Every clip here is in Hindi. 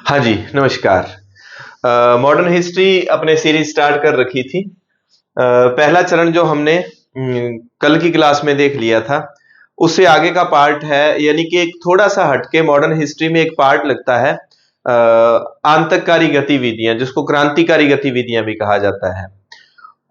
हाँ जी, नमस्कार। मॉडर्न हिस्ट्री अपने सीरीज स्टार्ट कर रखी थी। पहला चरण जो हमने कल की क्लास में देख लिया था, उससे आगे का पार्ट है, यानी कि एक थोड़ा सा हटके मॉडर्न हिस्ट्री में एक पार्ट लगता है आंतककारी गतिविधियां, जिसको क्रांतिकारी गतिविधियां भी कहा जाता है।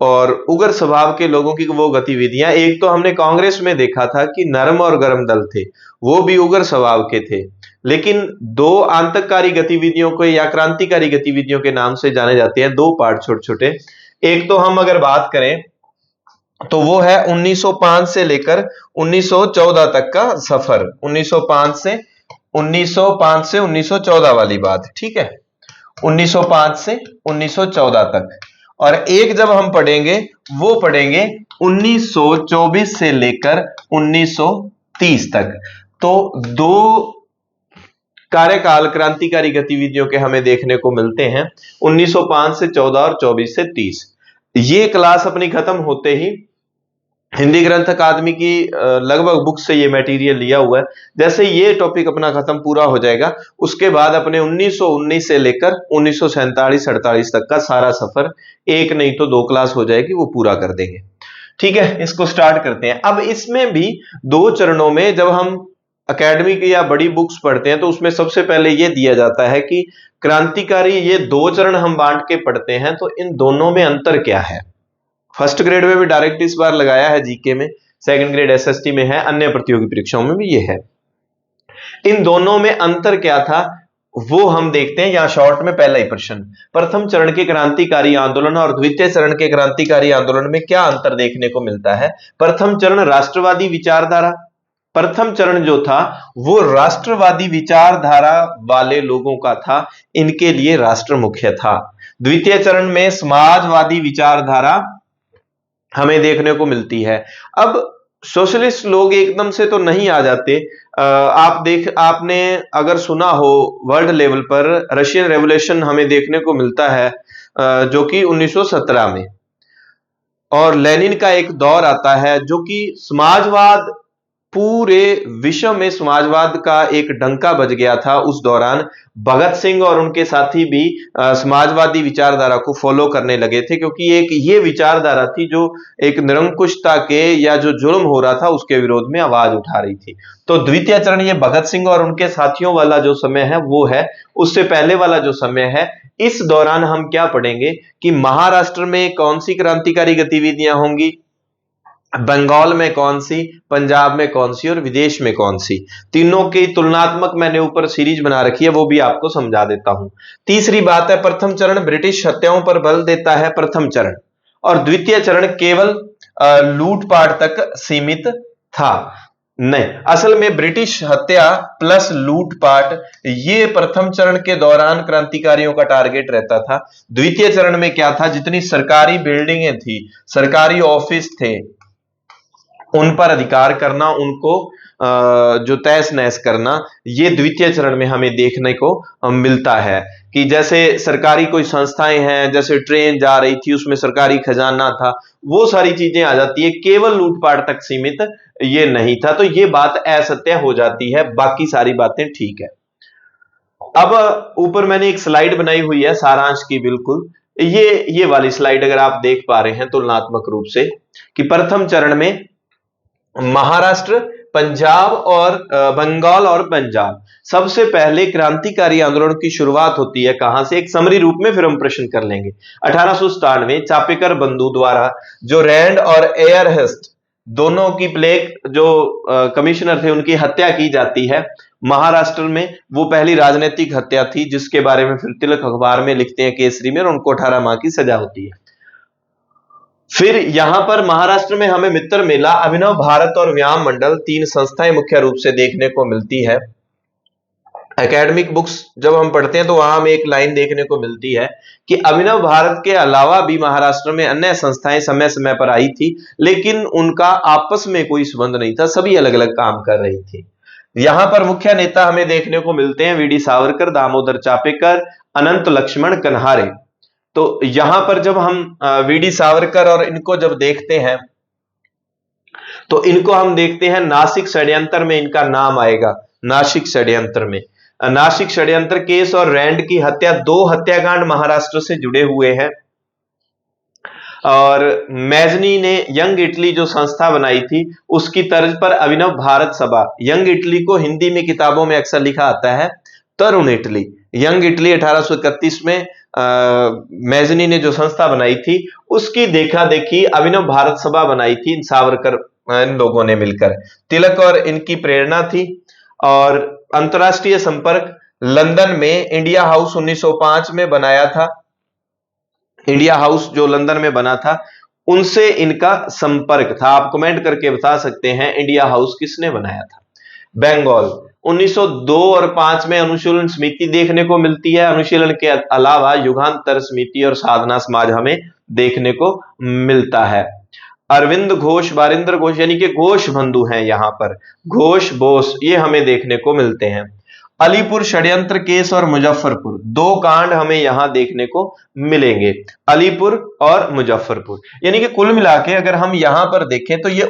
और उग्र स्वभाव के लोगों की वो गतिविधियां, एक तो हमने कांग्रेस में देखा था कि नरम और गरम दल थे, वो भी उग्र स्वभाव के थे। लेकिन दो आंतककारी गतिविधियों को या क्रांतिकारी गतिविधियों के नाम से जाने जाते हैं, दो पार्ट छोटे छोटे। एक तो हम अगर बात करें तो वो है 1905 से लेकर 1914 तक का सफर। 1905 से 1914 वाली बात, ठीक है। 1905 से 1914 तक। और एक जब हम पढ़ेंगे वो पढ़ेंगे 1924 से लेकर 1930 तक। तो दो कार्यकाल क्रांतिकारी गतिविधियों के हमें देखने को मिलते हैं, 1905 से 14 और 24 से 30। ये क्लास अपनी खत्म होते ही हिंदी ग्रंथ अकादमी की लगभग बुक से ये मटेरियल लिया हुआ है। जैसे ये टॉपिक अपना खत्म पूरा हो जाएगा, उसके बाद अपने 1919 से लेकर 1947-48 तक का सारा सफर, एक नहीं तो दो क्लास हो जाएगी, वो पूरा कर देंगे। ठीक है, इसको स्टार्ट करते हैं। अब इसमें भी दो चरणों में जब हम एकेडमिक या बड़ी बुक्स पढ़ते हैं तो उसमें सबसे पहले ये दिया जाता है कि क्रांतिकारी, ये दो चरण हम बांट के पढ़ते हैं, तो इन दोनों में अंतर क्या है। फर्स्ट ग्रेड में भी डायरेक्ट इस बार लगाया है जीके में, सेकंड ग्रेड एसएसटी में है, अन्य प्रतियोगी परीक्षाओं में भी ये है। इन दोनों में अंतर क्या था वो हम देखते हैं। यहां शॉर्ट में पहला ही प्रश्न, प्रथम चरण के क्रांतिकारी आंदोलन और द्वितीय चरण के क्रांतिकारी आंदोलन में क्या अंतर देखने को मिलता है। प्रथम चरण राष्ट्रवादी विचारधारा, प्रथम चरण जो था वो राष्ट्रवादी विचारधारा वाले लोगों का था, इनके लिए राष्ट्र मुख्य था। द्वितीय चरण में समाजवादी विचारधारा हमें देखने को मिलती है। अब सोशलिस्ट लोग एकदम से तो नहीं आ जाते। आपने अगर सुना हो, वर्ल्ड लेवल पर रशियन रेवोल्यूशन हमें देखने को मिलता है, जो कि 1917 में, और लेनिन का एक दौर आता है जो कि समाजवाद, पूरे विश्व में समाजवाद का एक डंका बज गया था उस दौरान। भगत सिंह और उनके साथी भी समाजवादी विचारधारा को फॉलो करने लगे थे, क्योंकि एक ये विचारधारा थी जो एक निरंकुशता के या जो जुल्म हो रहा था उसके विरोध में आवाज उठा रही थी। तो द्वितीय चरण ये भगत सिंह और उनके साथियों वाला जो समय है वो है। उससे पहले वाला जो समय है, इस दौरान हम क्या पढ़ेंगे कि महाराष्ट्र में कौन सी क्रांतिकारी गतिविधियां होंगी, बंगाल में कौन सी, पंजाब में कौन सी और विदेश में कौन सी। तीनों की तुलनात्मक मैंने ऊपर सीरीज बना रखी है, वो भी आपको समझा देता हूं। तीसरी बात है, प्रथम चरण ब्रिटिश हत्याओं पर बल देता है प्रथम चरण, और द्वितीय चरण केवल लूटपाट तक सीमित था। नहीं, असल में ब्रिटिश हत्या प्लस लूटपाट ये प्रथम चरण के दौरान क्रांतिकारियों का टारगेट रहता था। द्वितीय चरण में क्या था, जितनी सरकारी बिल्डिंगें थी, सरकारी ऑफिस थे, उन पर अधिकार करना, उनको जो तहस नहस करना, ये द्वितीय चरण में हमें देखने को मिलता है। कि जैसे सरकारी कोई संस्थाएं हैं, जैसे ट्रेन जा रही थी उसमें सरकारी खजाना था, वो सारी चीजें आ जाती है। केवल लूटपाट तक सीमित ये नहीं था, तो ये बात असत्य हो जाती है, बाकी सारी बातें ठीक है। अब ऊपर मैंने एक स्लाइड बनाई हुई है सारांश की, बिल्कुल ये वाली स्लाइड अगर आप देख पा रहे हैं तुलनात्मक रूप से, कि प्रथम चरण में महाराष्ट्र, पंजाब और बंगाल और पंजाब, सबसे पहले क्रांतिकारी आंदोलन की शुरुआत होती है कहां से, एक समरी रूप में फिर हम प्रश्न कर लेंगे। 1897 चापेकर बंधु द्वारा जो रैंड और एयरहेस्ट दोनों की प्लेग जो कमिश्नर थे उनकी हत्या की जाती है महाराष्ट्र में। वो पहली राजनीतिक हत्या थी, जिसके बारे में फिर तिलक अखबार में लिखते हैं केसरी में, और उनको 18 माह की सजा होती है। फिर यहां पर महाराष्ट्र में हमें मित्र मेला, अभिनव भारत और व्यायाम मंडल, तीन संस्थाएं मुख्य रूप से देखने को मिलती है। एकेडमिक बुक्स जब हम पढ़ते हैं तो वहां हमें एक लाइन देखने को मिलती है कि अभिनव भारत के अलावा भी महाराष्ट्र में अन्य संस्थाएं समय समय पर आई थी, लेकिन उनका आपस में कोई संबंध नहीं था, सभी अलग अलग काम कर रही थी। यहां पर मुख्य नेता हमें देखने को मिलते हैं वीडी सावरकर, दामोदर चापेकर, अनंत लक्ष्मण कन्हारे। तो यहां पर जब हम वीडी सावरकर और इनको जब देखते हैं तो इनको हम देखते हैं नासिक षड्यंत्र में, इनका नाम आएगा नासिक षड्यंत्र में। नासिक षड्यंत्र केस और रैंड की हत्या, 2 हत्याकांड महाराष्ट्र से जुड़े हुए हैं। और मैजनी ने यंग इटली जो संस्था बनाई थी उसकी तर्ज पर अभिनव भारत सभा, यंग इटली को हिंदी में किताबों में अक्सर लिखा आता है तरुण इटली। यंग इटली 1831 में मैजनी ने जो संस्था बनाई थी उसकी देखा देखी अभिनव भारत सभा बनाई थी इन सावरकर इन लोगों ने मिलकर। तिलक और इनकी प्रेरणा थी। और अंतरराष्ट्रीय संपर्क, लंदन में इंडिया हाउस 1905 में बनाया था। इंडिया हाउस जो लंदन में बना था उनसे इनका संपर्क था। आप कमेंट करके बता सकते हैं इंडिया हाउस किसने बनाया था। बंगाल 1902 और 5 में अनुशीलन समिति देखने को मिलती है। अनुशीलन के अलावा युगांतर समिति और साधना समाज हमें देखने को मिलता है। अरविंद घोष, बारिंदर घोष यानी कि घोष बंधु हैं यहां पर, घोष बोस, ये हमें देखने को मिलते हैं। अलीपुर षड्यंत्र केस और मुजफ्फरपुर, 2 कांड हमें यहां देखने को मिलेंगे, अलीपुर और मुजफ्फरपुर। यानी कि कुल मिला के अगर हम यहां पर देखें तो ये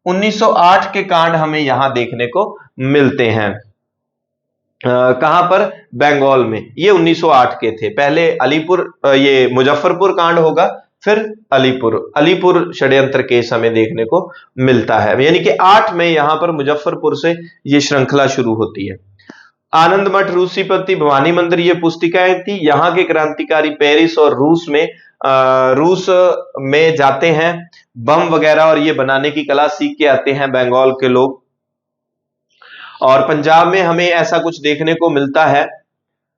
1908 के कांड हमें यहां देखने को मिलते हैं। कहां पर? बंगाल में। ये 1908 के थे। पहले अलीपुर, ये मुजफ्फरपुर कांड होगा, फिर अलीपुर षड्यंत्र केस हमें देखने को मिलता है। यानी कि 8 में यहां पर मुजफ्फरपुर से ये श्रृंखला शुरू होती है। आनंद मठ, रूसीपति, भवानी मंदिर, ये पुस्तिकाएं थी। यहां के क्रांतिकारी पेरिस और रूस में जाते हैं, बम वगैरह और ये बनाने की कला सीख के आते हैं बंगाल के लोग। और पंजाब में हमें ऐसा कुछ देखने को मिलता है,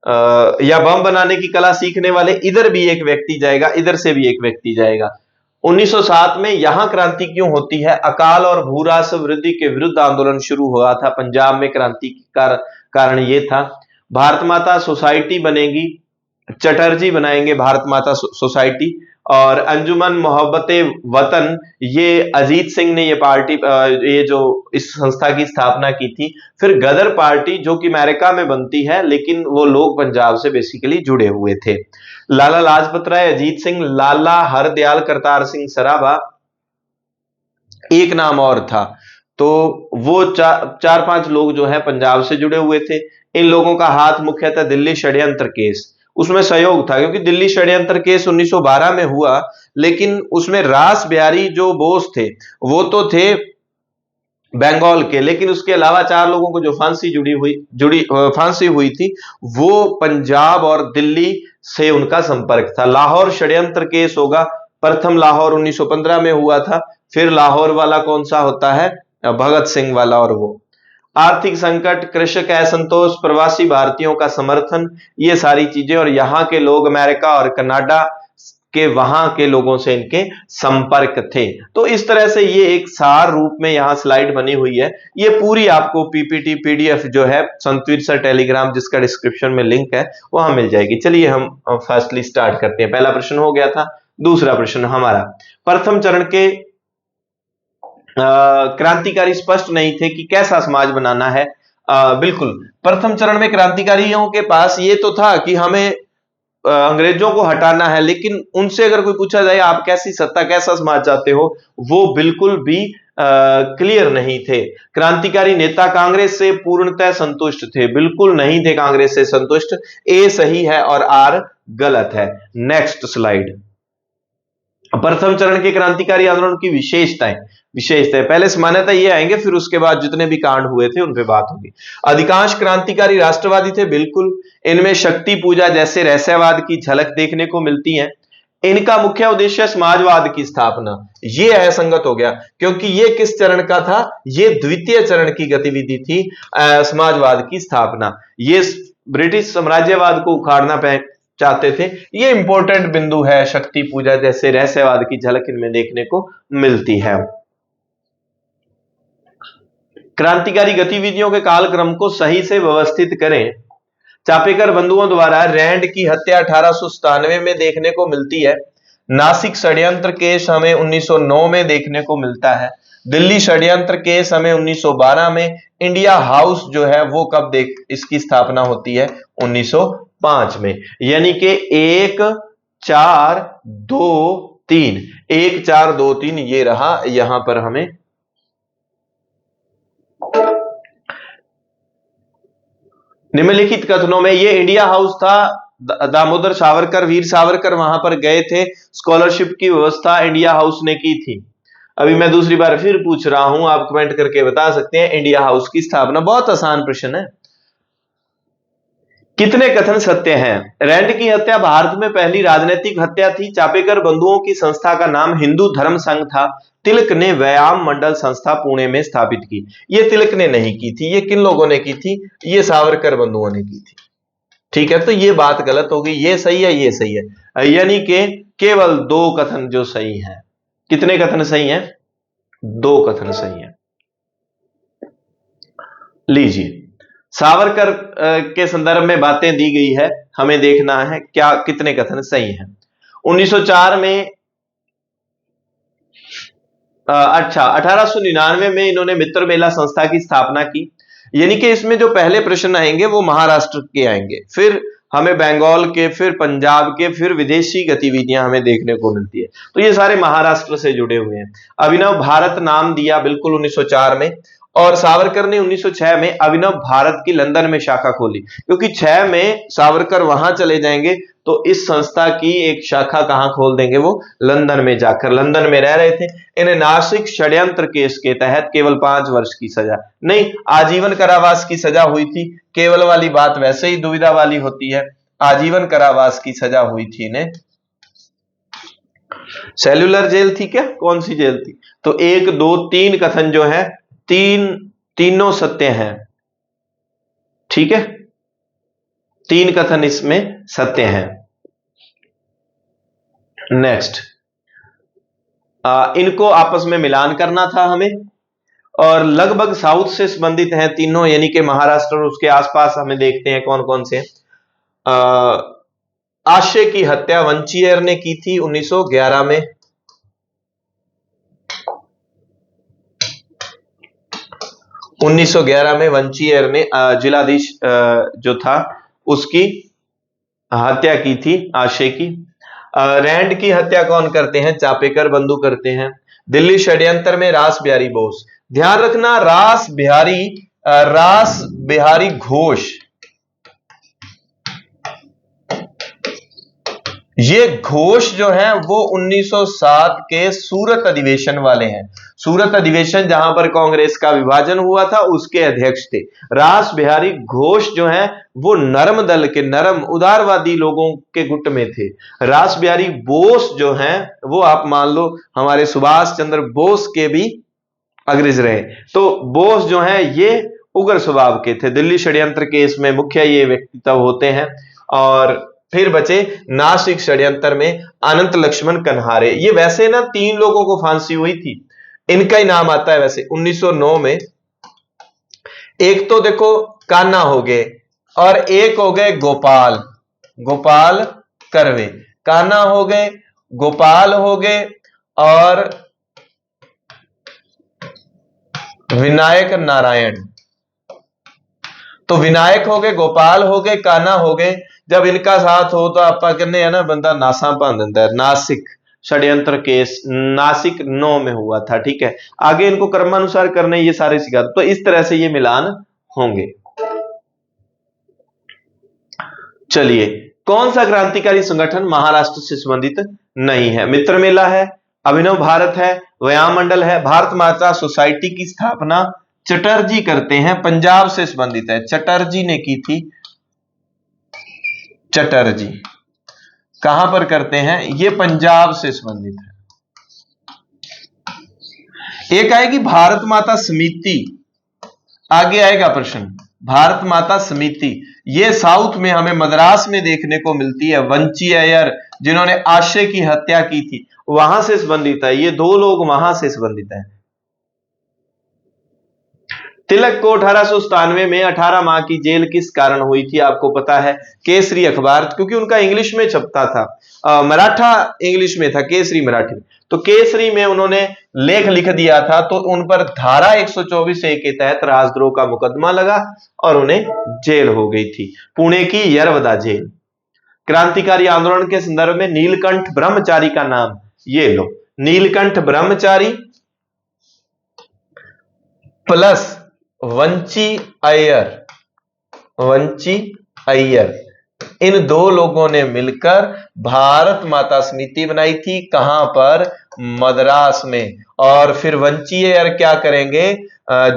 या बम बनाने की कला सीखने वाले इधर भी एक व्यक्ति जाएगा, इधर से भी एक व्यक्ति जाएगा। 1907 में यहां क्रांति क्यों होती है? अकाल और भूरास वृद्धि के विरुद्ध आंदोलन शुरू हुआ था पंजाब में। क्रांति का कारण यह था। भारत माता सोसाइटी बनेगी, चटर्जी बनाएंगे भारत माता सोसाइटी। और अंजुमन मोहब्बते वतन, ये अजीत सिंह ने ये पार्टी, ये जो इस संस्था की स्थापना की थी। फिर गदर पार्टी जो कि अमेरिका में बनती है, लेकिन वो लोग पंजाब से बेसिकली जुड़े हुए थे। लाला लाजपत राय, अजीत सिंह, लाला हरदयाल, करतार सिंह सराभा, एक नाम और था। तो वो 4-5 लोग जो है पंजाब से जुड़े हुए थे। इन लोगों का हाथ मुख्यतः दिल्ली षड्यंत्र केस, उसमें सहयोग था, क्योंकि दिल्ली षड्यंत्र केस 1912 में हुआ, लेकिन उसमें रास बिहारी जो बोस थे वो तो थे बंगाल के, लेकिन उसके अलावा 4 लोगों को जो फांसी हुई थी वो पंजाब और दिल्ली से उनका संपर्क था। लाहौर षड्यंत्र केस होगा, प्रथम लाहौर 1915 में हुआ था। फिर लाहौर वाला कौन सा होता है? भगत सिंह वाला। और वो आर्थिक संकट, कृषक असंतोष, प्रवासी भारतीयों का समर्थन, ये सारी चीजें। और यहाँ के लोग अमेरिका और कनाडा के वहां के लोगों से इनके संपर्क थे। तो इस तरह से ये एक सार रूप में यहां स्लाइड बनी हुई है। ये पूरी आपको पीपीटी पीडीएफ जो है संतवीर सर टेलीग्राम, जिसका डिस्क्रिप्शन में लिंक है, वहां मिल जाएगी। चलिए हम फर्स्टली स्टार्ट करते हैं। पहला प्रश्न हो गया था। दूसरा प्रश्न हमारा, प्रथम चरण के क्रांतिकारी स्पष्ट नहीं थे कि कैसा समाज बनाना है। बिल्कुल, प्रथम चरण में क्रांतिकारियों के पास ये तो था कि हमें अंग्रेजों को हटाना है, लेकिन उनसे अगर कोई पूछा जाए आप कैसी सत्ता, कैसा समाज चाहते हो, वो बिल्कुल भी क्लियर नहीं थे। क्रांतिकारी नेता कांग्रेस से पूर्णतः संतुष्ट थे? बिल्कुल नहीं थे कांग्रेस से संतुष्ट। ए सही है और आर गलत है। Next slide. प्रथम चरण के क्रांतिकारी आंदोलन की विशेषताएं पहले सामान्यतः ये आएंगे, फिर उसके बाद जितने भी कांड हुए थे उन पे बात होगी। अधिकांश क्रांतिकारी राष्ट्रवादी थे? बिल्कुल। इनमें शक्ति पूजा जैसे रहस्यवाद की झलक देखने को मिलती है। इनका मुख्य उद्देश्य समाजवाद की स्थापना, ये असंगत हो गया, क्योंकि ये किस चरण का था? ये द्वितीय चरण की गतिविधि थी, समाजवाद की स्थापना। ये ब्रिटिश साम्राज्यवाद को उखाड़ना चाहते थे। ये इंपॉर्टेंट बिंदु है। शक्ति पूजा जैसे रहस्यवाद की झलक इनमें देखने को मिलती है। क्रांतिकारी गतिविधियों के कालक्रम को सही से व्यवस्थित करें। चापेकर बंधुओं द्वारा रैंड की हत्या 1897 में देखने को मिलती है। नासिक षड्यंत्र केस हमें 1909 में देखने को मिलता है। दिल्ली षड्यंत्र केस हमें 1912 में। इंडिया हाउस जो है वो कब इसकी स्थापना होती है? 1905 में। यानी कि 1 4 2 3, 1 4 2 3 ये रहा। यहां पर हमें निम्नलिखित कथनों में, ये इंडिया हाउस था, दामोदर सावरकर, वीर सावरकर वहां पर गए थे, स्कॉलरशिप की व्यवस्था इंडिया हाउस ने की थी। अभी मैं दूसरी बार फिर पूछ रहा हूं, आप कमेंट करके बता सकते हैं, इंडिया हाउस की स्थापना। बहुत आसान प्रश्न है। कितने कथन सत्य हैं? रैंड की हत्या भारत में पहली राजनीतिक हत्या थी। चापेकर बंधुओं की संस्था का नाम हिंदू धर्म संघ था। तिलक ने व्यायाम मंडल संस्था पुणे में स्थापित की। ये तिलक ने नहीं की थी, ये किन लोगों ने की थी? ये सावरकर बंधुओं ने की थी। ठीक है, तो ये बात गलत होगी, ये सही है, ये सही है, यानी कि केवल 2 कथन जो सही हैं। कितने कथन सही हैं? 2 कथन सही हैं। लीजिए, सावरकर के संदर्भ में बातें दी गई है, हमें देखना है क्या कितने कथन सही हैं। 1904 में 1899 में इन्होंने मित्र मेला संस्था की स्थापना की। यानी कि इसमें जो पहले प्रश्न आएंगे वो महाराष्ट्र के आएंगे, फिर हमें बंगाल के, फिर पंजाब के, फिर विदेशी गतिविधियां हमें देखने को मिलती है, तो ये सारे महाराष्ट्र से जुड़े हुए हैं। अभिनव भारत नाम दिया बिल्कुल 1904 में, और सावरकर ने 1906 में अभिनव भारत की लंदन में शाखा खोली, क्योंकि 6 में सावरकर वहां चले जाएंगे तो इस संस्था की एक शाखा कहां खोल देंगे? वो लंदन में जाकर। लंदन में रह रहे थे। इन्हें नासिक षड्यंत्र केस के तहत केवल 5 वर्ष की सजा नहीं, आजीवन कारावास की सजा हुई थी। केवल वाली बात वैसे ही दुविधा वाली होती है, आजीवन कारावास की सजा हुई थी इन्हें। सेल्युलर जेल थी क्या? कौन सी जेल थी? तो 1, 2, 3 कथन जो है, तीनों सत्य हैं। ठीक है, 3 कथन इसमें सत्य हैं। नेक्स्ट, इनको आपस में मिलान करना था हमें, और लगभग साउथ से संबंधित हैं तीनों, यानी कि महाराष्ट्र और उसके आसपास। हमें देखते हैं कौन कौन से। आशय की हत्या वंचियर ने की थी 1911 में। वंचियर ने जिलाधीश जो था उसकी हत्या की थी, आशय की। रैंड की हत्या कौन करते हैं? चापेकर बंधु करते हैं। दिल्ली षड्यंत्र में रास बिहारी बोस। ध्यान रखना, रास बिहारी घोष, ये घोष जो है वो 1907 के सूरत अधिवेशन वाले हैं। सूरत अधिवेशन जहां पर कांग्रेस का विभाजन हुआ था, उसके अध्यक्ष थे। रास बिहारी घोष जो हैं वो नरम दल के, नरम उदारवादी लोगों के गुट में थे। रास बिहारी बोस जो हैं वो आप मान लो हमारे सुभाष चंद्र बोस के भी अग्रज रहे। तो बोस जो हैं ये उग्र स्वभाव के थे। दिल्ली षड्यंत्र केस में मुख्य ये व्यक्तित्व होते हैं। और फिर बचे नासिक षड्यंत्र में अनंत लक्ष्मण कन्हारे। ये वैसे ना 3 लोगों को फांसी हुई थी, इनका ही नाम आता है वैसे 1909 में। एक तो देखो कान्हा हो गए, और एक हो गए गोपाल कर्वे। कान्हा हो गए, गोपाल हो गए, और विनायक नारायण। तो विनायक हो गए, गोपाल हो गए, कान्हा हो गए। जब इनका साथ हो तो आप कहने है ना बंदा नासा भन दिंदा है। नासिक षड्यंत्र केस नासिक 9 में हुआ था। ठीक है, आगे इनको क्रमानुसार करने ये सारे सिखा, तो इस तरह से ये मिलान होंगे। चलिए, कौन सा क्रांतिकारी संगठन महाराष्ट्र से संबंधित नहीं है? मित्र मेला है, अभिनव भारत है, व्यायाम मंडल है। भारत माता सोसाइटी की स्थापना चटर्जी करते हैं, पंजाब से संबंधित है। चटर्जी ने की थी। चटर्जी कहां पर करते हैं? ये पंजाब से संबंधित है। एक आएगी भारत माता समिति, आगे आएगा प्रश्न भारत माता समिति। ये साउथ में हमें मद्रास में देखने को मिलती है। वंची अय्यर जिन्होंने आशय की हत्या की थी वहां से संबंधित है। ये 2 लोग वहां से संबंधित है। तिलक को 1897 में 18 माह की जेल किस कारण हुई थी? आपको पता है, केसरी अखबार, क्योंकि उनका इंग्लिश में छपता था, मराठा इंग्लिश में था, केसरी मराठी में। तो केसरी में उन्होंने लेख लिख दिया था, तो उन पर धारा 124A के तहत राजद्रोह का मुकदमा लगा और उन्हें जेल हो गई थी, पुणे की यरवदा जेल। क्रांतिकारी आंदोलन के संदर्भ में नीलकंठ ब्रह्मचारी का नाम ये लो। नीलकंठ ब्रह्मचारी प्लस वंची अय्यर, वंची अय्यर, इन दो लोगों ने मिलकर भारत माता समिति बनाई थी। कहां पर? मद्रास में। और फिर वंची अय्यर क्या करेंगे?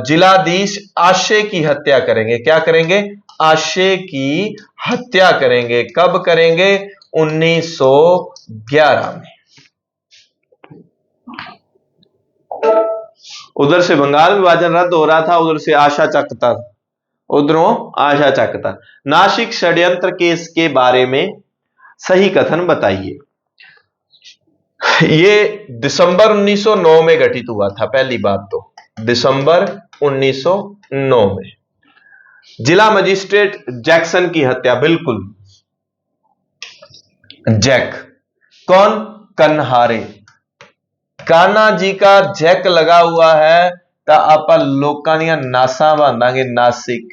जिलाधीश आशे की हत्या करेंगे। क्या करेंगे? आशे की हत्या करेंगे। कब करेंगे? 1911 में। उधर से बंगाल विभाजन रद्द हो रहा था, उधर से आशा चकता, उधरों आशा चकता। नासिक षड्यंत्र केस के बारे में सही कथन बताइए। ये दिसंबर 1909 में घटित हुआ था। पहली बात तो दिसंबर 1909 में जिला मजिस्ट्रेट जैक्सन की हत्या। बिल्कुल, जैक कौन? कन्हारे। कान्हा जी का जैक लगा हुआ है तो आप लोकां दियां नासां बांधांगे। नासिक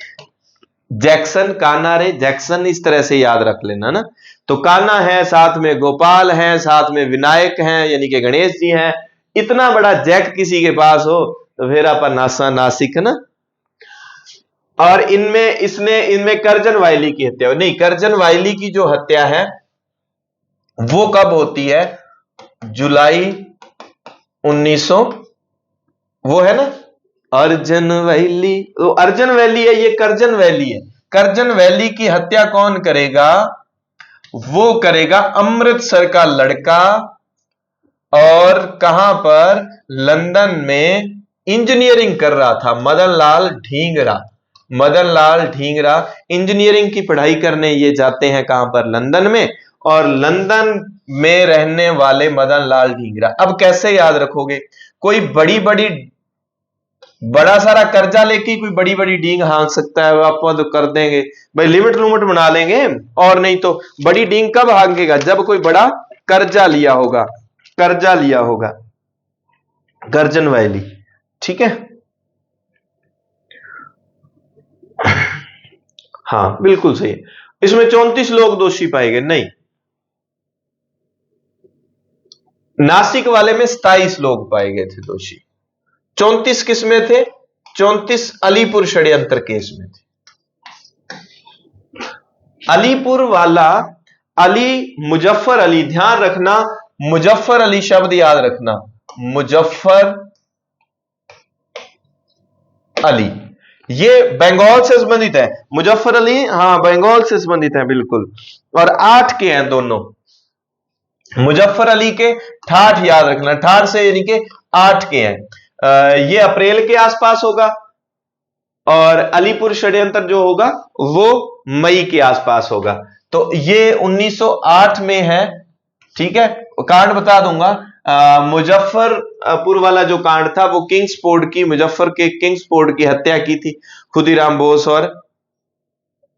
जैक्सन, कान्हा रे जैक्सन, इस तरह से याद रख लेना ना। तो कान्हा है, साथ में गोपाल है, साथ में विनायक हैं यानी कि गणेश जी हैं। इतना बड़ा जैक किसी के पास हो तो फिर आप नासा नासिक ना। और इनमें करजन वायली की हत्या नहीं, करजन वायली की जो हत्या है वो कब होती है? जुलाई 1900, वो है ना अर्जन वैली, तो अर्जन वैली है, ये करजन वैली है। करजन वैली की हत्या कौन करेगा? वो करेगा अमृतसर का लड़का। और कहां पर? लंदन में इंजीनियरिंग कर रहा था मदन लाल ढींगरा। मदन लाल ढींगरा इंजीनियरिंग की पढ़ाई करने ये जाते हैं कहां पर? लंदन में। और लंदन में रहने वाले मदन लाल ढींगरा, अब कैसे याद रखोगे? कोई बड़ा सारा कर्जा लेके कोई बड़ी बड़ी डींग हाँक सकता है, आप तो कर देंगे भाई, लिमिट लुमिट बना लेंगे। और नहीं तो बड़ी डींग कब हाँकेगा? जब कोई बड़ा कर्जा लिया होगा, कर्जा लिया होगा। गर्जन वैली, ठीक है। हाँ बिल्कुल सही है। इसमें 34 लोग दोषी पाए गए। नहीं, नासिक वाले में 27 लोग पाए गए थे दोषी। 34 किस में थे? 34 अलीपुर षड्यंत्र केस में थे। अलीपुर वाला अली, मुजफ्फर अली, ध्यान रखना, मुजफ्फर अली शब्द याद रखना, मुजफ्फर अली, ये बंगाल से संबंधित है। मुजफ्फर अली, हाँ बंगाल से संबंधित है बिल्कुल। और 8 के हैं दोनों। मुजफ्फर अली के ठाठ याद रखना, ठाठ से यानी कि 8 के हैं। ये अप्रैल के आसपास होगा। और अलीपुर षड्यंत्र जो होगा वो मई के आसपास होगा। तो ये 1908 में है, ठीक है। कांड बता दूंगा। मुजफ्फरपुर वाला जो कांड था वो किंग्सफोर्ड की, मुजफ्फर के किंग्सफोर्ड की हत्या की थी खुदीराम बोस और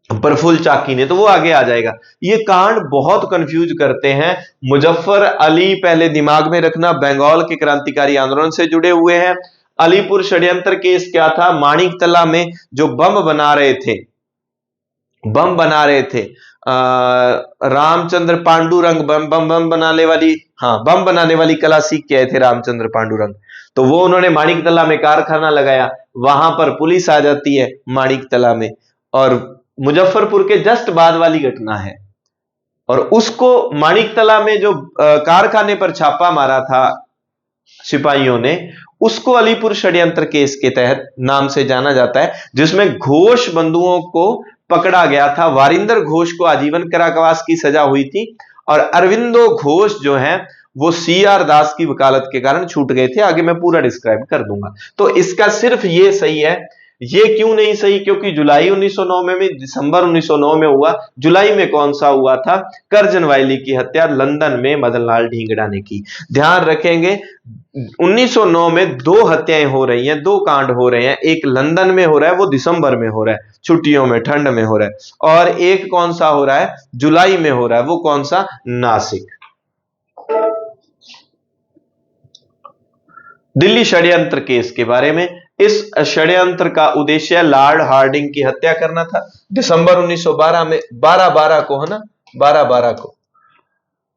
प्रफुल्ल चाकी ने, तो वो आगे आ जाएगा। ये कांड बहुत कंफ्यूज करते हैं। मुजफ्फर अली पहले दिमाग में रखना, बंगाल के क्रांतिकारी आंदोलन से जुड़े हुए हैं। अलीपुर षड्यंत्र केस क्या था? माणिकतला में जो बम बना रहे थे, बम बना रहे थे, रामचंद्र पांडुरंग, बम बनाने वाली, हाँ बम बनाने वाली कला सीख के आए थे रामचंद्र पांडुरंग। तो वो उन्होंने माणिकतला में कारखाना लगाया, वहां पर पुलिस आ जाती है माणिकतला में। और मुजफ्फरपुर के जस्ट बाद वाली घटना है। और उसको माणिकतला में जो कारखाने पर छापा मारा था सिपाहियों ने, उसको अलीपुर षड्यंत्र केस के तहत नाम से जाना जाता है, जिसमें घोष बंधुओं को पकड़ा गया था। वारिंदर घोष को आजीवन कारावास की सजा हुई थी और अरविंदो घोष जो है वो सीआर दास की वकालत के कारण छूट गए थे। आगे मैं पूरा डिस्क्राइब कर दूंगा। तो इसका सिर्फ ये सही है। ये क्यों नहीं सही? क्योंकि जुलाई 1909 में दिसंबर 1909 में हुआ। जुलाई में कौन सा हुआ था? करजन वायली की हत्या लंदन में मदन लाल ढींगड़ा ने की। ध्यान रखेंगे 1909 में 2 हत्याएं हो रही हैं, 2 कांड हो रहे हैं। एक लंदन में हो रहा है, वो दिसंबर में हो रहा है, छुट्टियों में, ठंड में हो रहा है। और एक कौन सा हो रहा है? जुलाई में हो रहा है, वो कौन सा? नासिक। दिल्ली षड्यंत्र केस के बारे में, इस षड्यंत्र का उद्देश्य लॉर्ड हार्डिंग की हत्या करना था। दिसंबर 1912 में, 12/12 को है ना, 12/12 को।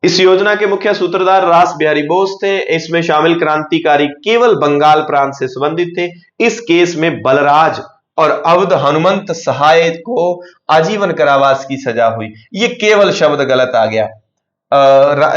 इस योजना के मुख्य सूत्रधार रास बिहारी बोस थे। इसमें शामिल क्रांतिकारी केवल बंगाल प्रांत से संबंधित थे। इस केस में बलराज और अवध हनुमंत सहाय को आजीवन कारावास की सजा हुई। ये केवल शब्द गलत आ गया।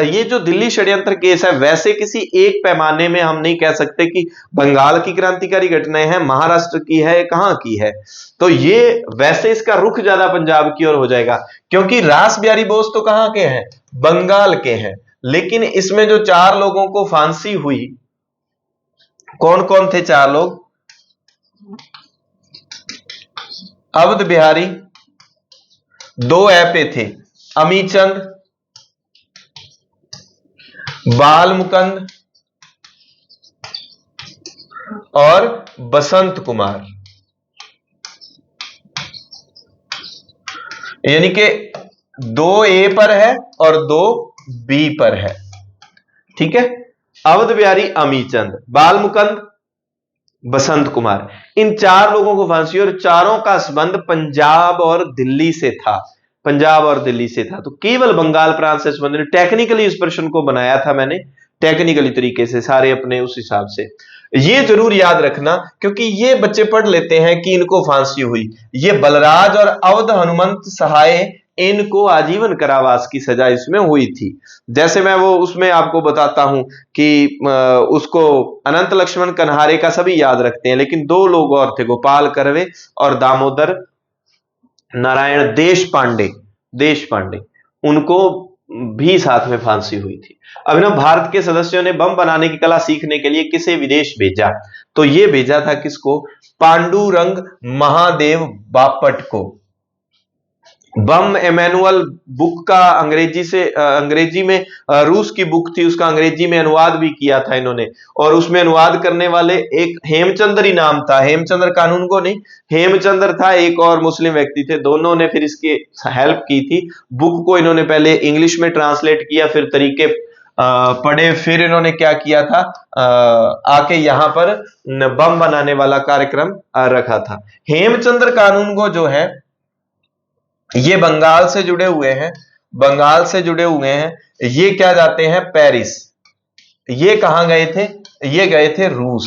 ये जो दिल्ली षड्यंत्र केस है, वैसे किसी एक पैमाने में हम नहीं कह सकते कि बंगाल की क्रांतिकारी घटनाएं हैं, महाराष्ट्र की है, कहां की है। तो ये वैसे इसका रुख ज्यादा पंजाब की ओर हो जाएगा, क्योंकि रास बिहारी बोस तो कहां के हैं, बंगाल के हैं। लेकिन इसमें जो 4 लोगों को फांसी हुई, कौन कौन थे 4 लोग? अवध बिहारी, 2 ऐपे थे, अमीचंद, बाल मुकंद और बसंत कुमार। यानी कि 2 ए पर है और 2 बी पर है। ठीक है, अवध बिहारी, अमीचंद, बाल मुकंद, बसंत कुमार, इन 4 लोगों को फांसी, और चारों का संबंध पंजाब और दिल्ली से था। पंजाब और दिल्ली से था, तो केवल बंगाल प्रांत से संबंधित टेक्निकली इस प्रश्न को बनाया था मैंने, टेक्निकली तरीके से सारे अपने उस हिसाब से। ये जरूर याद रखना, क्योंकि ये बच्चे पढ़ लेते हैं कि इनको फांसी हुई। ये बलराज और अवध हनुमंत सहाय, इनको आजीवन कारावास की सजा इसमें हुई थी। जैसे मैं वो उसमें आपको बताता हूं कि उसको अनंत लक्ष्मण कन्हारे का सभी याद रखते हैं, लेकिन 2 लोग और थे, गोपाल कर्वे और दामोदर नारायण देश पांडे, उनको भी साथ में फांसी हुई थी। अभिनव भारत के सदस्यों ने बम बनाने की कला सीखने के लिए किसे विदेश भेजा? तो ये भेजा था किसको? पांडुरंग महादेव बापट को। बम एमैनुअल बुक का अंग्रेजी में रूस की बुक थी, उसका अंग्रेजी में अनुवाद भी किया था इन्होंने, और उसमें अनुवाद करने वाले एक हेमचंद्र ही नाम था, हेमचंद्र कानूनगो नहीं, हेमचंद्र था, एक और मुस्लिम व्यक्ति थे, दोनों ने फिर इसकी हेल्प की थी। बुक को इन्होंने पहले इंग्लिश में ट्रांसलेट किया, फिर तरीके पढ़े, फिर इन्होंने क्या किया था, आके यहां पर बम बनाने वाला कार्यक्रम रखा था। हेमचंद्र कानूनगो जो है ये बंगाल से जुड़े हुए हैं, ये क्या जाते हैं, पेरिस। ये कहां गए थे? ये गए थे रूस।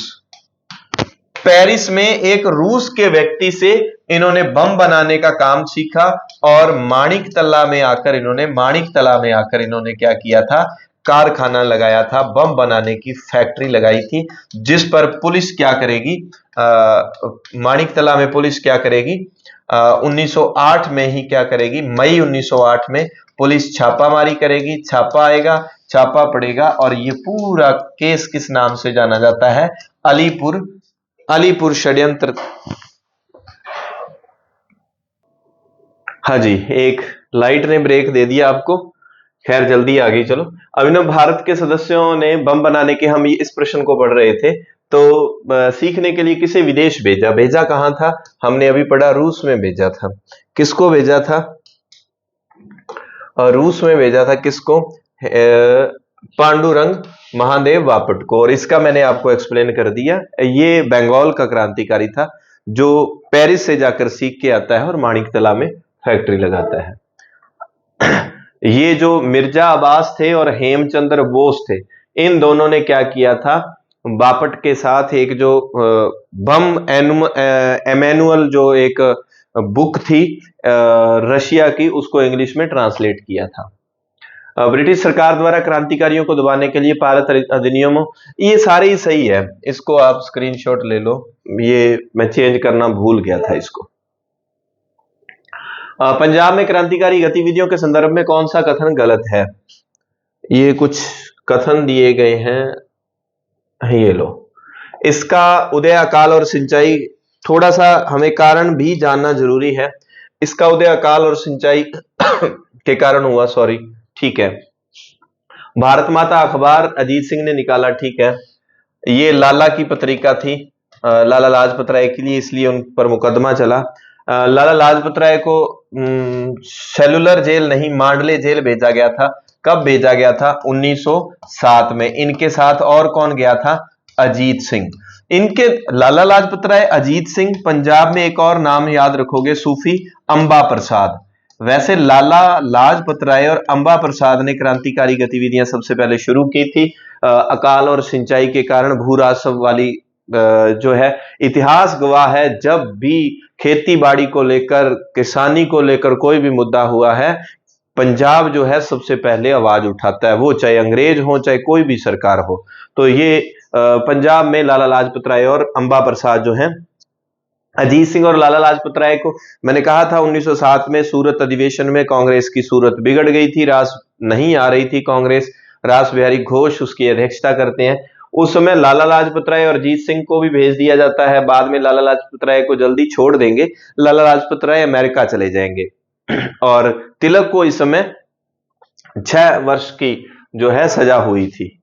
पेरिस में एक रूस के व्यक्ति से इन्होंने बम बनाने का काम सीखा, और माणिकतला में आकर इन्होंने क्या किया था, कारखाना लगाया था, बम बनाने की फैक्ट्री लगाई थी, जिस पर पुलिस क्या करेगी, माणिकतला में पुलिस क्या करेगी, 1908 में ही क्या करेगी, मई 1908 में पुलिस छापामारी करेगी, छापा आएगा, छापा पड़ेगा, और ये पूरा केस किस नाम से जाना जाता है? अलीपुर षड्यंत्र। हाँ जी, एक लाइट ने ब्रेक दे दिया आपको, खैर जल्दी आ गई। चलो, अभिनव भारत के सदस्यों ने बम बनाने के, हम इस प्रश्न को पढ़ रहे थे, तो सीखने के लिए किसे विदेश भेजा? भेजा कहां था? हमने अभी पढ़ा, रूस में भेजा था। किसको भेजा था? रूस में भेजा था, किसको? पांडुरंग महादेव बापट को। और इसका मैंने आपको एक्सप्लेन कर दिया, ये बंगाल का क्रांतिकारी था जो पेरिस से जाकर सीख के आता है और माणिकतला में फैक्ट्री लगाता है। ये जो मिर्जा अब्बास थे और हेमचंद्र बोस थे, इन दोनों ने क्या किया था, बापट के साथ एक जो बम एमैनुअल जो एक बुक थी रशिया की, उसको इंग्लिश में ट्रांसलेट किया था। ब्रिटिश सरकार द्वारा क्रांतिकारियों को दबाने के लिए भारत अधिनियम, ये सारे ही सही है, इसको आप स्क्रीनशॉट ले लो, ये मैं चेंज करना भूल गया था इसको। पंजाब में क्रांतिकारी गतिविधियों के संदर्भ में कौन सा कथन गलत है? ये कुछ कथन दिए गए हैं, ये लो। इसका उदय, अकाल और सिंचाई, थोड़ा सा हमें कारण भी जानना जरूरी है। इसका उदय अकाल और सिंचाई के कारण हुआ, सॉरी, ठीक है। भारत माता अखबार अजीत सिंह ने निकाला, ठीक है। ये लाला की पत्रिका थी, लाला लाजपत राय के लिए, इसलिए उन पर मुकदमा चला। लाला लाजपत राय को सेलुलर जेल नहीं, मांडले जेल भेजा गया था। कब भेजा गया था? 1907 में। इनके साथ और कौन गया था? अजीत सिंह। इनके लाला लाजपत राय, अजीत सिंह, पंजाब में एक और नाम याद रखोगे, सूफी अंबा प्रसाद। वैसे लाला लाजपत राय और अंबा प्रसाद ने क्रांतिकारी गतिविधियां सबसे पहले शुरू की थी। अकाल और सिंचाई के कारण भू राजस्व वाली जो है इतिहास गवाह है, जब भी खेती बाड़ी को लेकर, किसानी को लेकर कोई भी मुद्दा हुआ है, पंजाब जो है सबसे पहले आवाज उठाता है, वो चाहे अंग्रेज हो चाहे कोई भी सरकार हो। तो ये पंजाब में लाला लाजपत राय और अंबा प्रसाद जो है, अजीत सिंह और लाला लाजपत राय को मैंने कहा था 1907 में सूरत अधिवेशन में कांग्रेस की सूरत बिगड़ गई थी, रास नहीं आ रही थी कांग्रेस, रास बिहारी घोष उसकी अध्यक्षता करते हैं। उस समय लाला लाजपत राय और अजीत सिंह को भी भेज दिया जाता है, बाद में लाला लाजपत राय को जल्दी छोड़ देंगे, लाला लाजपत राय अमेरिका चले जाएंगे और तिलक को इस समय 6 वर्ष की जो है सजा हुई थी,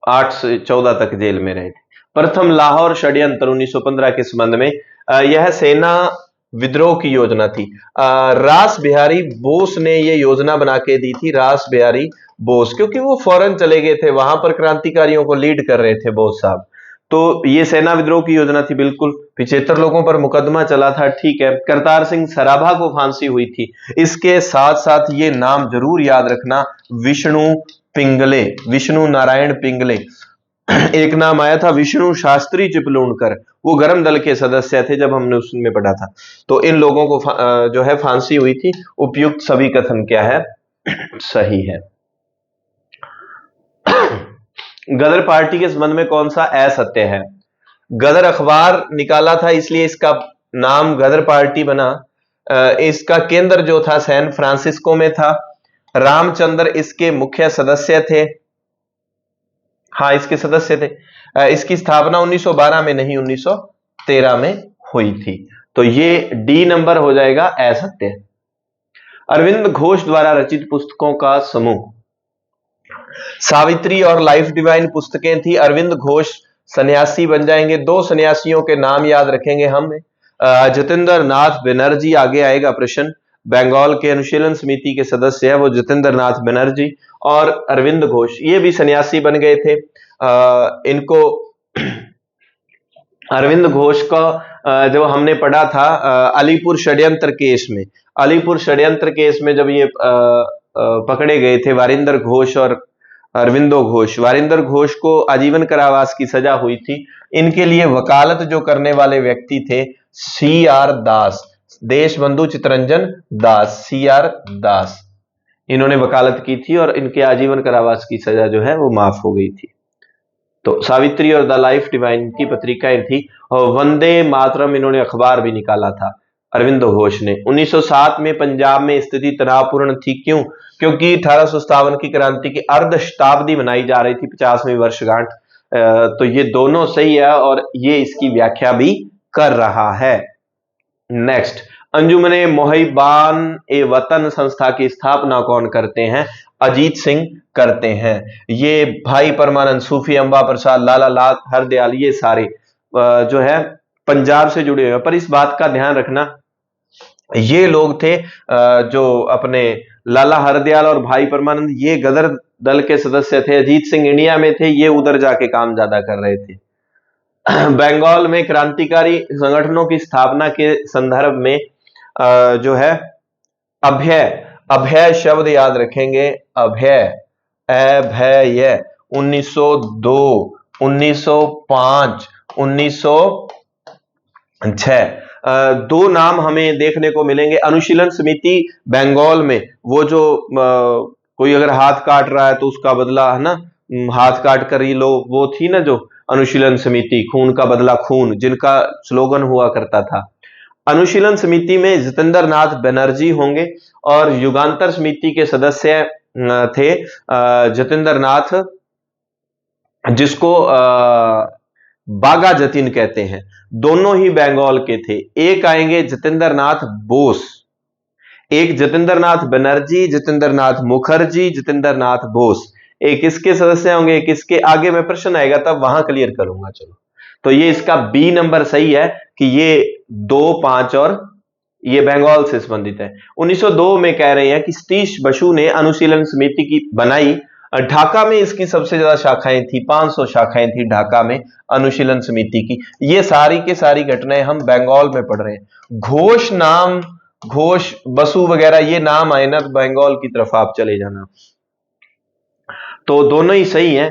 8 से 14 तक जेल में रहे थे। प्रथम लाहौर षड्यंत्र 1915 के संबंध में, यह सेना विद्रोह की योजना थी। रास बिहारी बोस ने यह योजना बना के दी थी, रास बिहारी बोस, क्योंकि वो फौरन चले गए थे, वहां पर क्रांतिकारियों को लीड कर रहे थे बोस साहब। तो ये सेना विद्रोह की योजना थी, बिल्कुल 75 लोगों पर मुकदमा चला था, ठीक है। करतार सिंह सराभा को फांसी हुई थी। इसके साथ साथ ये नाम जरूर याद रखना, विष्णु पिंगले, विष्णु नारायण पिंगले। एक नाम आया था विष्णु शास्त्री चिपलूणकर, वो गरम दल के सदस्य थे जब हमने उसमें पढ़ा था। तो इन लोगों को जो है फांसी हुई थी। उपयुक्त सभी कथन क्या है? सही है। गदर पार्टी के संबंध में कौन सा असत्य है? गदर अखबार निकाला था, इसलिए इसका नाम गदर पार्टी बना। इसका केंद्र जो था सैन फ्रांसिस्को में था। रामचंद्र इसके मुख्य सदस्य थे, हाँ इसके सदस्य थे। इसकी स्थापना 1912 में नहीं 1913 में हुई थी। तो ये डी नंबर हो जाएगा असत्य। अरविंद घोष द्वारा रचित पुस्तकों का समूह। सावित्री और लाइफ डिवाइन पुस्तकें थी। अरविंद घोष सन्यासी बन जाएंगे। 2 सन्यासियों के नाम याद रखेंगे हम, जतेंद्र नाथ बनर्जी, आगे आएगा प्रश्न, बंगाल के अनुशीलन समिति के सदस्य है वो जतेंद्र नाथ बनर्जी, और अरविंद घोष ये भी सन्यासी बन गए थे। इनको अरविंद घोष का जो हमने पढ़ा था अलीपुर षड्यंत्र केस में, अलीपुर षड्यंत्र केस में जब ये पकड़े गए थे वारिंदर घोष और अरविंदो घोष, वारिंदर घोष को आजीवन कारावास की सजा हुई थी। इनके लिए वकालत जो करने वाले व्यक्ति थे CR दास, देशबंधु चितरंजन दास, CR दास, इन्होंने वकालत की थी और इनके आजीवन कारावास की सजा जो है वो माफ हो गई थी। तो सावित्री और द लाइफ डिवाइन की पत्रिकाएं थी, और वंदे मातरम इन्होंने अखबार भी निकाला था अरविंदो घोष ने। 1907 में पंजाब में स्थिति तनावपूर्ण थी, क्यों? क्योंकि 1857 की क्रांति की अर्ध शताब्दी मनाई जा रही थी, 50वीं वर्षगांठ। तो ये दोनों सही है और ये इसकी व्याख्या भी कर रहा है। नेक्स्ट, अंजुमने मोहिबान ए वतन संस्था की स्थापना कौन करते हैं? अजीत सिंह करते हैं। ये भाई परमानंद, सूफी अंबा प्रसाद, लाला लाल हरदयाल, ये सारे जो है पंजाब से जुड़े हुए। पर इस बात का ध्यान रखना, ये लोग थे जो अपने लाला हरदयाल और भाई परमानंद, ये गदर दल के सदस्य थे। अजीत सिंह इंडिया में थे, ये उधर जाके काम ज्यादा कर रहे थे। बंगाल में क्रांतिकारी संगठनों की स्थापना के संदर्भ में जो है अभय, अभय शब्द याद रखेंगे, अभय, अभय, 1902, 1905, 1906 2 नाम हमें देखने को मिलेंगे। अनुशीलन समिति बंगाल में, वो जो कोई अगर हाथ काट रहा है तो उसका बदला, है ना, हाथ काट कर ही लो, वो थी ना जो अनुशीलन समिति, खून का बदला खून, जिनका स्लोगन हुआ करता था। अनुशीलन समिति में जतेंद्र नाथ बनर्जी होंगे और युगांतर समिति के सदस्य थे जतेंद्र नाथ, जिसको बागा जतीन कहते हैं। दोनों ही बंगाल के थे। एक आएंगे जतेंद्र नाथ बोस, एक जतेंद्र नाथ बनर्जी, जतेंद्र नाथ मुखर्जी, जतेंद्र नाथ बोस, एक इसके सदस्य होंगे, एक इसके। आगे में प्रश्न आएगा तब वहां क्लियर करूंगा। चलो, तो ये इसका बी नंबर सही है कि ये 2, 5 और ये बंगाल से संबंधित है। 1902 में कह रहे हैं कि सतीश बसु ने अनुशीलन समिति की बनाई। ढाका में इसकी सबसे ज्यादा शाखाएं थी, 500 शाखाएं थी ढाका में अनुशीलन समिति की। ये सारी के सारी घटनाएं हम बंगाल में पढ़ रहे हैं। घोष नाम, घोष, बसु वगैरह ये नाम आए ना तो बंगाल की तरफ आप चले जाना। तो दोनों ही सही है,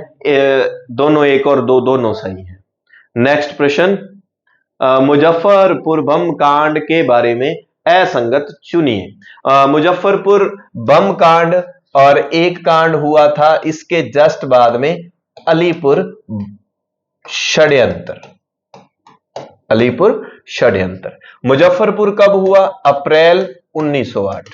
दोनों 1 और 2 दोनों सही है। नेक्स्ट प्रश्न, मुजफ्फरपुर बम कांड के बारे में असंगत चुनिए। मुजफ्फरपुर बम कांड और एक कांड हुआ था इसके जस्ट बाद में अलीपुर षड्यंत्र। अलीपुर षड्यंत्र। मुजफ्फरपुर कब हुआ? अप्रैल 1908।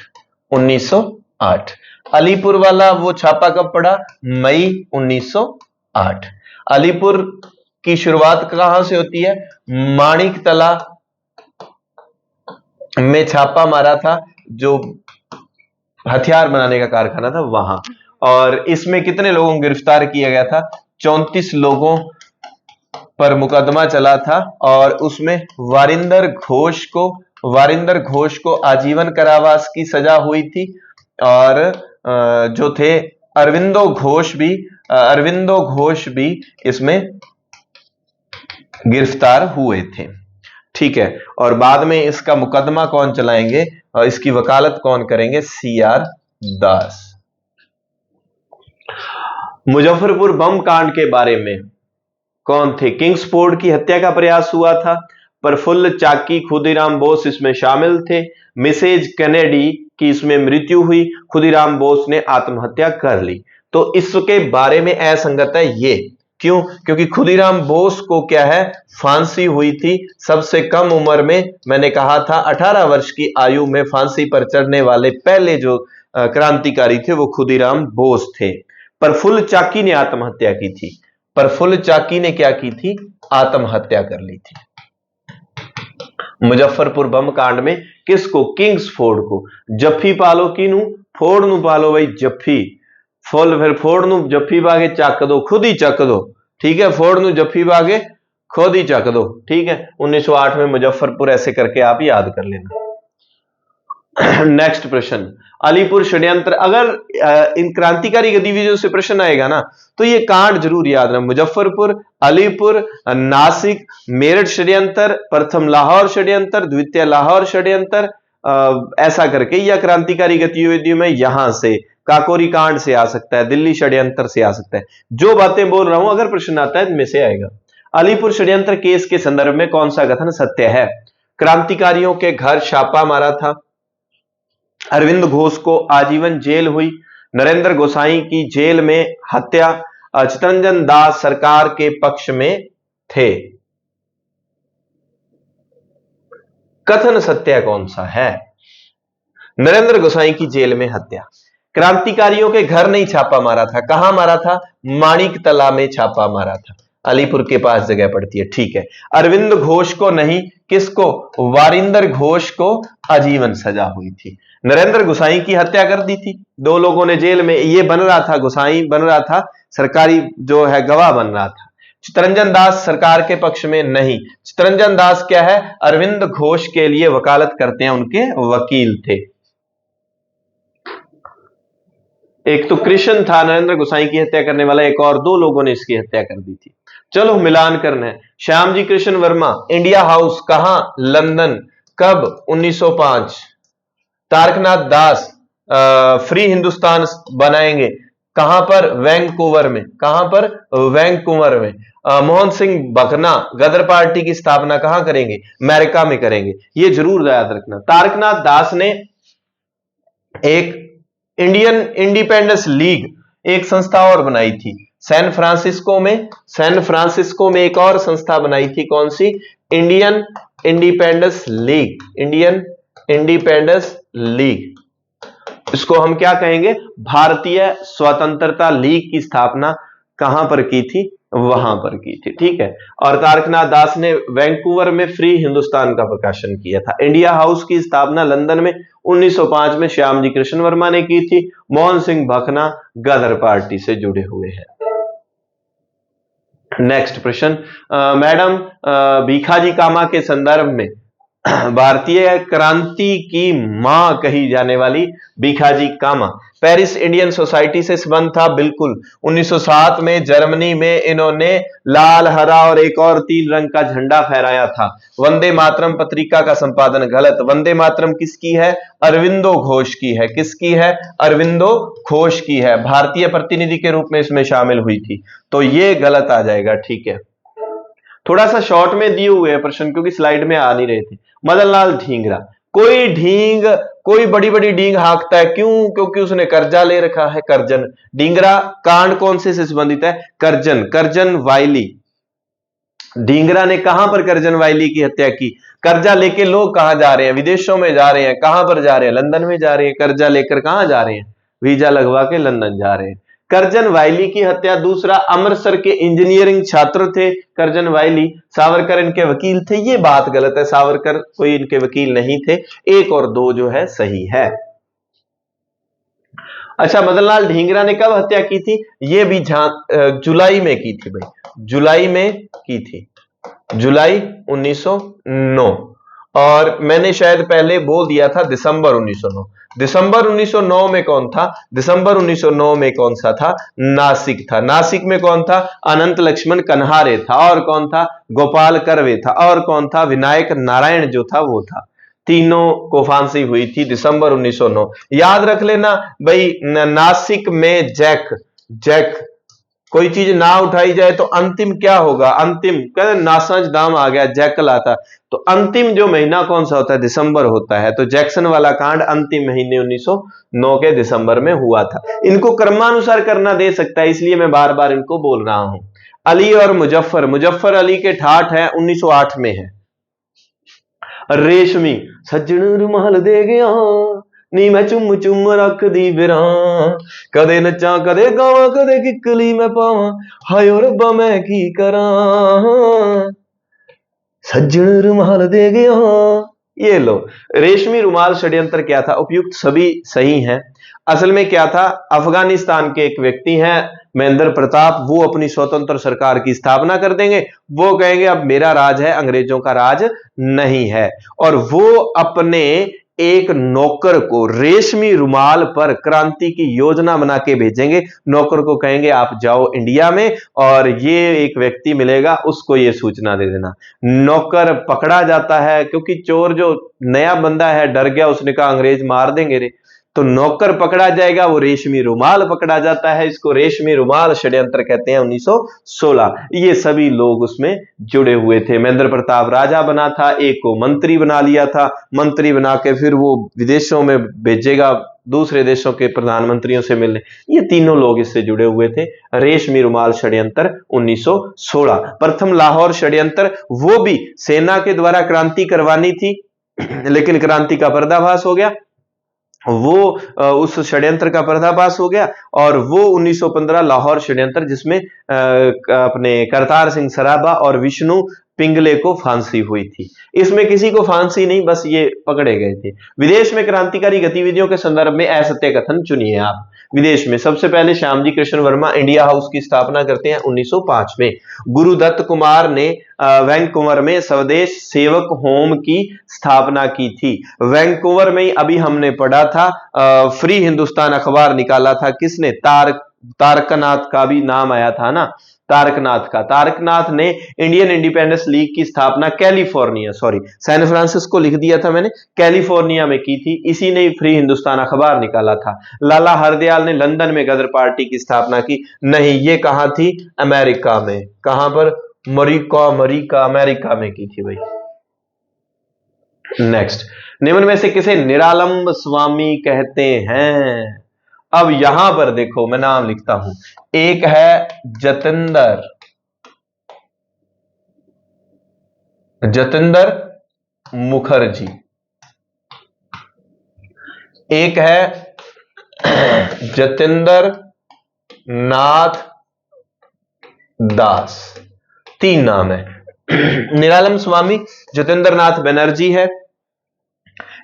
1908। अलीपुर वाला वो छापा कब पड़ा? मई 1908। अलीपुर की शुरुआत कहां से होती है? माणिकतला में छापा मारा था, जो हथियार बनाने का कारखाना था वहां। और इसमें कितने लोगों को गिरफ्तार किया गया था? 34 लोगों पर मुकदमा चला था और उसमें वारिंदर घोष को आजीवन कारावास की सजा हुई थी। और जो थे अरविंदो घोष भी इसमें गिरफ्तार हुए थे। ठीक है। और बाद में इसका मुकदमा कौन चलाएंगे और इसकी वकालत कौन करेंगे? सीआर दास। मुजफ्फरपुर बम कांड के बारे में कौन थे? किंग्सफोर्ड की हत्या का प्रयास हुआ था। प्रफुल्ल चाकी, खुदीराम बोस इसमें शामिल थे। मिसेज कैनेडी की इसमें मृत्यु हुई। खुदीराम बोस ने आत्महत्या कर ली। तो इसके बारे में असंगत है ये। क्यों? क्योंकि खुदीराम बोस को क्या है? फांसी हुई थी सबसे कम उम्र में। मैंने कहा था 18 वर्ष की आयु में फांसी पर चढ़ने वाले पहले जो क्रांतिकारी थे वो खुदीराम बोस थे। प्रफुल्ल चाकी ने आत्महत्या की थी। प्रफुल्ल चाकी ने क्या की थी? आत्महत्या कर ली थी। मुजफ्फरपुर बम कांड में किसको? किंग्सफोर्ड को। जफ्फी पालो किनू? फोड़ नू पालो भाई जफ्फी। फुल फिर फोड़ नू जफ्फी बागे चक दो, खुद ही चक दो। ठीक है। फोड़ नू जफ्फी बागे खुद ही चक दो। ठीक है। 1908 में मुजफ्फरपुर, ऐसे करके आप याद कर लेना। नेक्स्ट प्रश्न, अलीपुर षड्यंत्र। अगर इन क्रांतिकारी गतिविधियों से प्रश्न आएगा ना तो ये कांड जरूर याद रखना। मुजफ्फरपुर, अलीपुर, नासिक, मेरठ षड्यंत्र, प्रथम लाहौर षड्यंत्र, द्वितीय लाहौर षड्यंत्र, ऐसा करके, या क्रांतिकारी गतिविधियों में यहां से काकोरी कांड से आ सकता है, दिल्ली षड्यंत्र से आ सकता है। जो बातें बोल रहा हूं अगर प्रश्न आता है इनमें से आएगा। अलीपुर षड्यंत्र केस के संदर्भ में कौन सा कथन सत्य है? क्रांतिकारियों के घर छापा मारा था। अरविंद घोष को आजीवन जेल हुई। नरेंद्र गोसाई की जेल में हत्या। चितरंजन दास सरकार के पक्ष में थे। कथन सत्य कौन सा है? नरेंद्र गोसाई की जेल में हत्या। क्रांतिकारियों के घर नहीं छापा मारा था। कहां मारा था? माणिकतला में छापा मारा था। अलीपुर के पास जगह पड़ती है। ठीक है। अरविंद घोष को नहीं, किसको? वारिंदर घोष को आजीवन सजा हुई थी। नरेंद्र गोसाई की हत्या कर दी थी। दो लोगों ने जेल में, ये बन रहा था, गोसाई बन रहा था, सरकारी जो है गवाह बन रहा था। चितरंजन दास सरकार के पक्ष में नहीं। चितरंजन दास क्या है? अरविंद घोष के लिए वकालत करते हैं, उनके वकील थे। एक तो कृष्ण था नरेंद्र गोसाई की हत्या करने वाला, एक और दो लोगों ने इसकी हत्या कर दी थी। चलो मिलान करना है। श्यामजी कृष्ण वर्मा, इंडिया हाउस कहां? लंदन। कब? 1905। तारकनाथ दास फ्री हिंदुस्तान बनाएंगे। कहां पर? वैंकूवर में। कहां पर? वैंकूवर में। मोहन सिंह भकना गदर पार्टी की स्थापना कहां करेंगे? अमेरिका में करेंगे। ये जरूर याद रखना। तारकनाथ दास ने एक इंडियन इंडिपेंडेंस लीग एक संस्था और बनाई थी सैन फ्रांसिस्को में एक और संस्था बनाई थी। कौन सी? Indian independence league. Indian independence league. इसको हम क्या कहेंगे? भारतीय स्वतंत्रता लीग की स्थापना कहां पर की थी? वहां पर की थी। ठीक है। और तारकनाथ दास ने वैंकूवर में फ्री हिंदुस्तान का प्रकाशन किया था। इंडिया हाउस की स्थापना लंदन में 1905 में श्यामजी कृष्ण वर्मा ने की थी। मोहन सिंह भकना गदर पार्टी से जुड़े हुए हैं। नेक्स्ट प्रश्न, मैडम भीखाजी कामा के संदर्भ में भारतीय क्रांति की मां कही जाने वाली भीखाजी कामा, पेरिस इंडियन सोसाइटी से संबंध था। बिल्कुल। 1907 में जर्मनी में इन्होंने लाल, हरा और एक और 3 रंग का झंडा फहराया था। वंदे मातरम पत्रिका का संपादन गलत। वंदे मातरम किसकी है? अरविंदो घोष की है। किसकी है? अरविंदो घोष की है। भारतीय प्रतिनिधि के रूप में इसमें शामिल हुई थी, तो ये गलत आ जाएगा। ठीक है। थोड़ा सा शॉर्ट में दिए हुए हैं प्रश्न क्योंकि स्लाइड में आ नहीं रहे थे। मदन लाल ढींगरा, कोई बड़ी बड़ी ढींग हाँकता है, क्यों? क्योंकि उसने कर्जा ले रखा है, करजन। ढींगरा कांड कौन से संबंधित है? करजन, करजन वायली। ढींगरा ने कहां पर करजन वायली की हत्या की? कर्जा लेके लोग कहां जा रहे हैं? विदेशों में जा रहे हैं। कहां पर जा रहे हैं? लंदन में जा रहे हैं। कर्जा लेकर कहां जा रहे हैं? वीजा लगवा के लंदन जा रहे हैं। करजन वायली की हत्या। दूसरा, अमृतसर के इंजीनियरिंग छात्र थे करजन वायली, सावरकर इनके वकील थे। ये बात गलत है, सावरकर कोई इनके वकील नहीं थे। 1 और 2 जो है सही है। अच्छा, मदनलाल ढींगरा ने कब हत्या की थी? ये भी जुलाई में की थी भाई, जुलाई में की थी, जुलाई 1909। और मैंने शायद पहले बोल दिया था दिसंबर 1909। दिसंबर 1909 में कौन था? दिसंबर 1909 में कौन सा था? नासिक था। नासिक में कौन था? अनंत लक्ष्मण कन्हारे था। और कौन था? गोपाल कर्वे था। और कौन था? विनायक नारायण जो था वो था। तीनों को फांसी हुई थी दिसंबर 1909। याद रख लेना भाई, नासिक में जैक कोई चीज ना उठाई जाए तो अंतिम क्या होगा? अंतिम कहते नासज दाम आ गया, जैकल आता। तो अंतिम जो महीना कौन सा होता है? दिसंबर होता है। तो जैक्सन वाला कांड अंतिम महीने 1909 के दिसंबर में हुआ था। इनको क्रमानुसार करना दे सकता है, इसलिए मैं बार बार इनको बोल रहा हूं। अली और मुजफ्फर, मुजफ्फर अली के ठाठ है, 1908 में है। रेशमी, सज्जन रुमाल दे गया नी मैं चुम चुम रख दी बिरा, कदे नचा कदे गावा कदे किकली मैं पावा, हाय रब्बा मैं की करा, सज्जन रुमाल दे गया। ये लो, रेशमी रुमाल षड्यंत्र क्या था? उपयुक्त सभी सही हैं। असल में क्या था? अफगानिस्तान के एक व्यक्ति हैं महेंद्र प्रताप, वो अपनी स्वतंत्र सरकार की स्थापना कर देंगे। वो कहेंगे अब मेरा राज है, अंग्रेजों का राज नहीं है। और वो अपने एक नौकर को रेशमी रुमाल पर क्रांति की योजना बना के भेजेंगे। नौकर को कहेंगे आप जाओ इंडिया में और ये एक व्यक्ति मिलेगा, उसको ये सूचना दे देना। नौकर पकड़ा जाता है क्योंकि चोर जो नया बंदा है डर गया, उसने कहा अंग्रेज मार देंगे रे। तो नौकर पकड़ा जाएगा, वो रेशमी रुमाल पकड़ा जाता है। इसको रेशमी रुमाल षड्यंत्र कहते हैं। 1916 ये सभी लोग उसमें जुड़े हुए थे। महेंद्र प्रताप राजा बना था, एक को मंत्री बना लिया था। मंत्री बना के फिर वो विदेशों में भेजेगा, दूसरे देशों के प्रधानमंत्रियों से मिलने। ये तीनों लोग इससे जुड़े हुए थे। रेशमी रुमाल षड्यंत्र 1916। प्रथम लाहौर षड्यंत्र, वो भी सेना के द्वारा क्रांति करवानी थी लेकिन क्रांति का पर्दाफाश हो गया। वो उस षड्यंत्र का पर्दाफाश हो गया और वो 1915 लाहौर षड्यंत्र, जिसमें अपने करतार सिंह सराभा और विष्णु पिंगले को फांसी हुई थी। इसमें किसी को फांसी नहीं, बस ये पकड़े गए थे। विदेश में क्रांतिकारी गतिविधियों के संदर्भ में असत्य कथन चुनिए आप। विदेश में सबसे पहले श्यामजी कृष्ण वर्मा इंडिया हाउस की स्थापना करते हैं 1905 में। गुरुदत्त कुमार ने वैंकूवर में स्वदेश सेवक होम की स्थापना की थी। वैंकूवर में ही अभी हमने पढ़ा था, फ्री हिंदुस्तान अखबार निकाला था किसने? तारकनाथ का भी नाम आया था ना, तारकनाथ का। तारकनाथ ने इंडियन इंडिपेंडेंस लीग की स्थापना सैन फ्रांसिस्को लिख दिया था मैंने, कैलिफोर्निया में की थी। इसी ने फ्री हिंदुस्तान अखबार निकाला था। लाला हरदयाल ने लंदन में गदर पार्टी की स्थापना की। नहीं, ये कहां थी? अमेरिका में। कहां पर? अमेरिका में की थी भाई। नेक्स्ट, निम्न में से किसे निरालंब स्वामी कहते हैं? अब यहां पर देखो, मैं नाम लिखता हूं। एक है जतेंद्र मुखर्जी, एक है जतेंद्र नाथ दास। 3 नाम है। निरालंब स्वामी जतेंद्र नाथ बनर्जी है।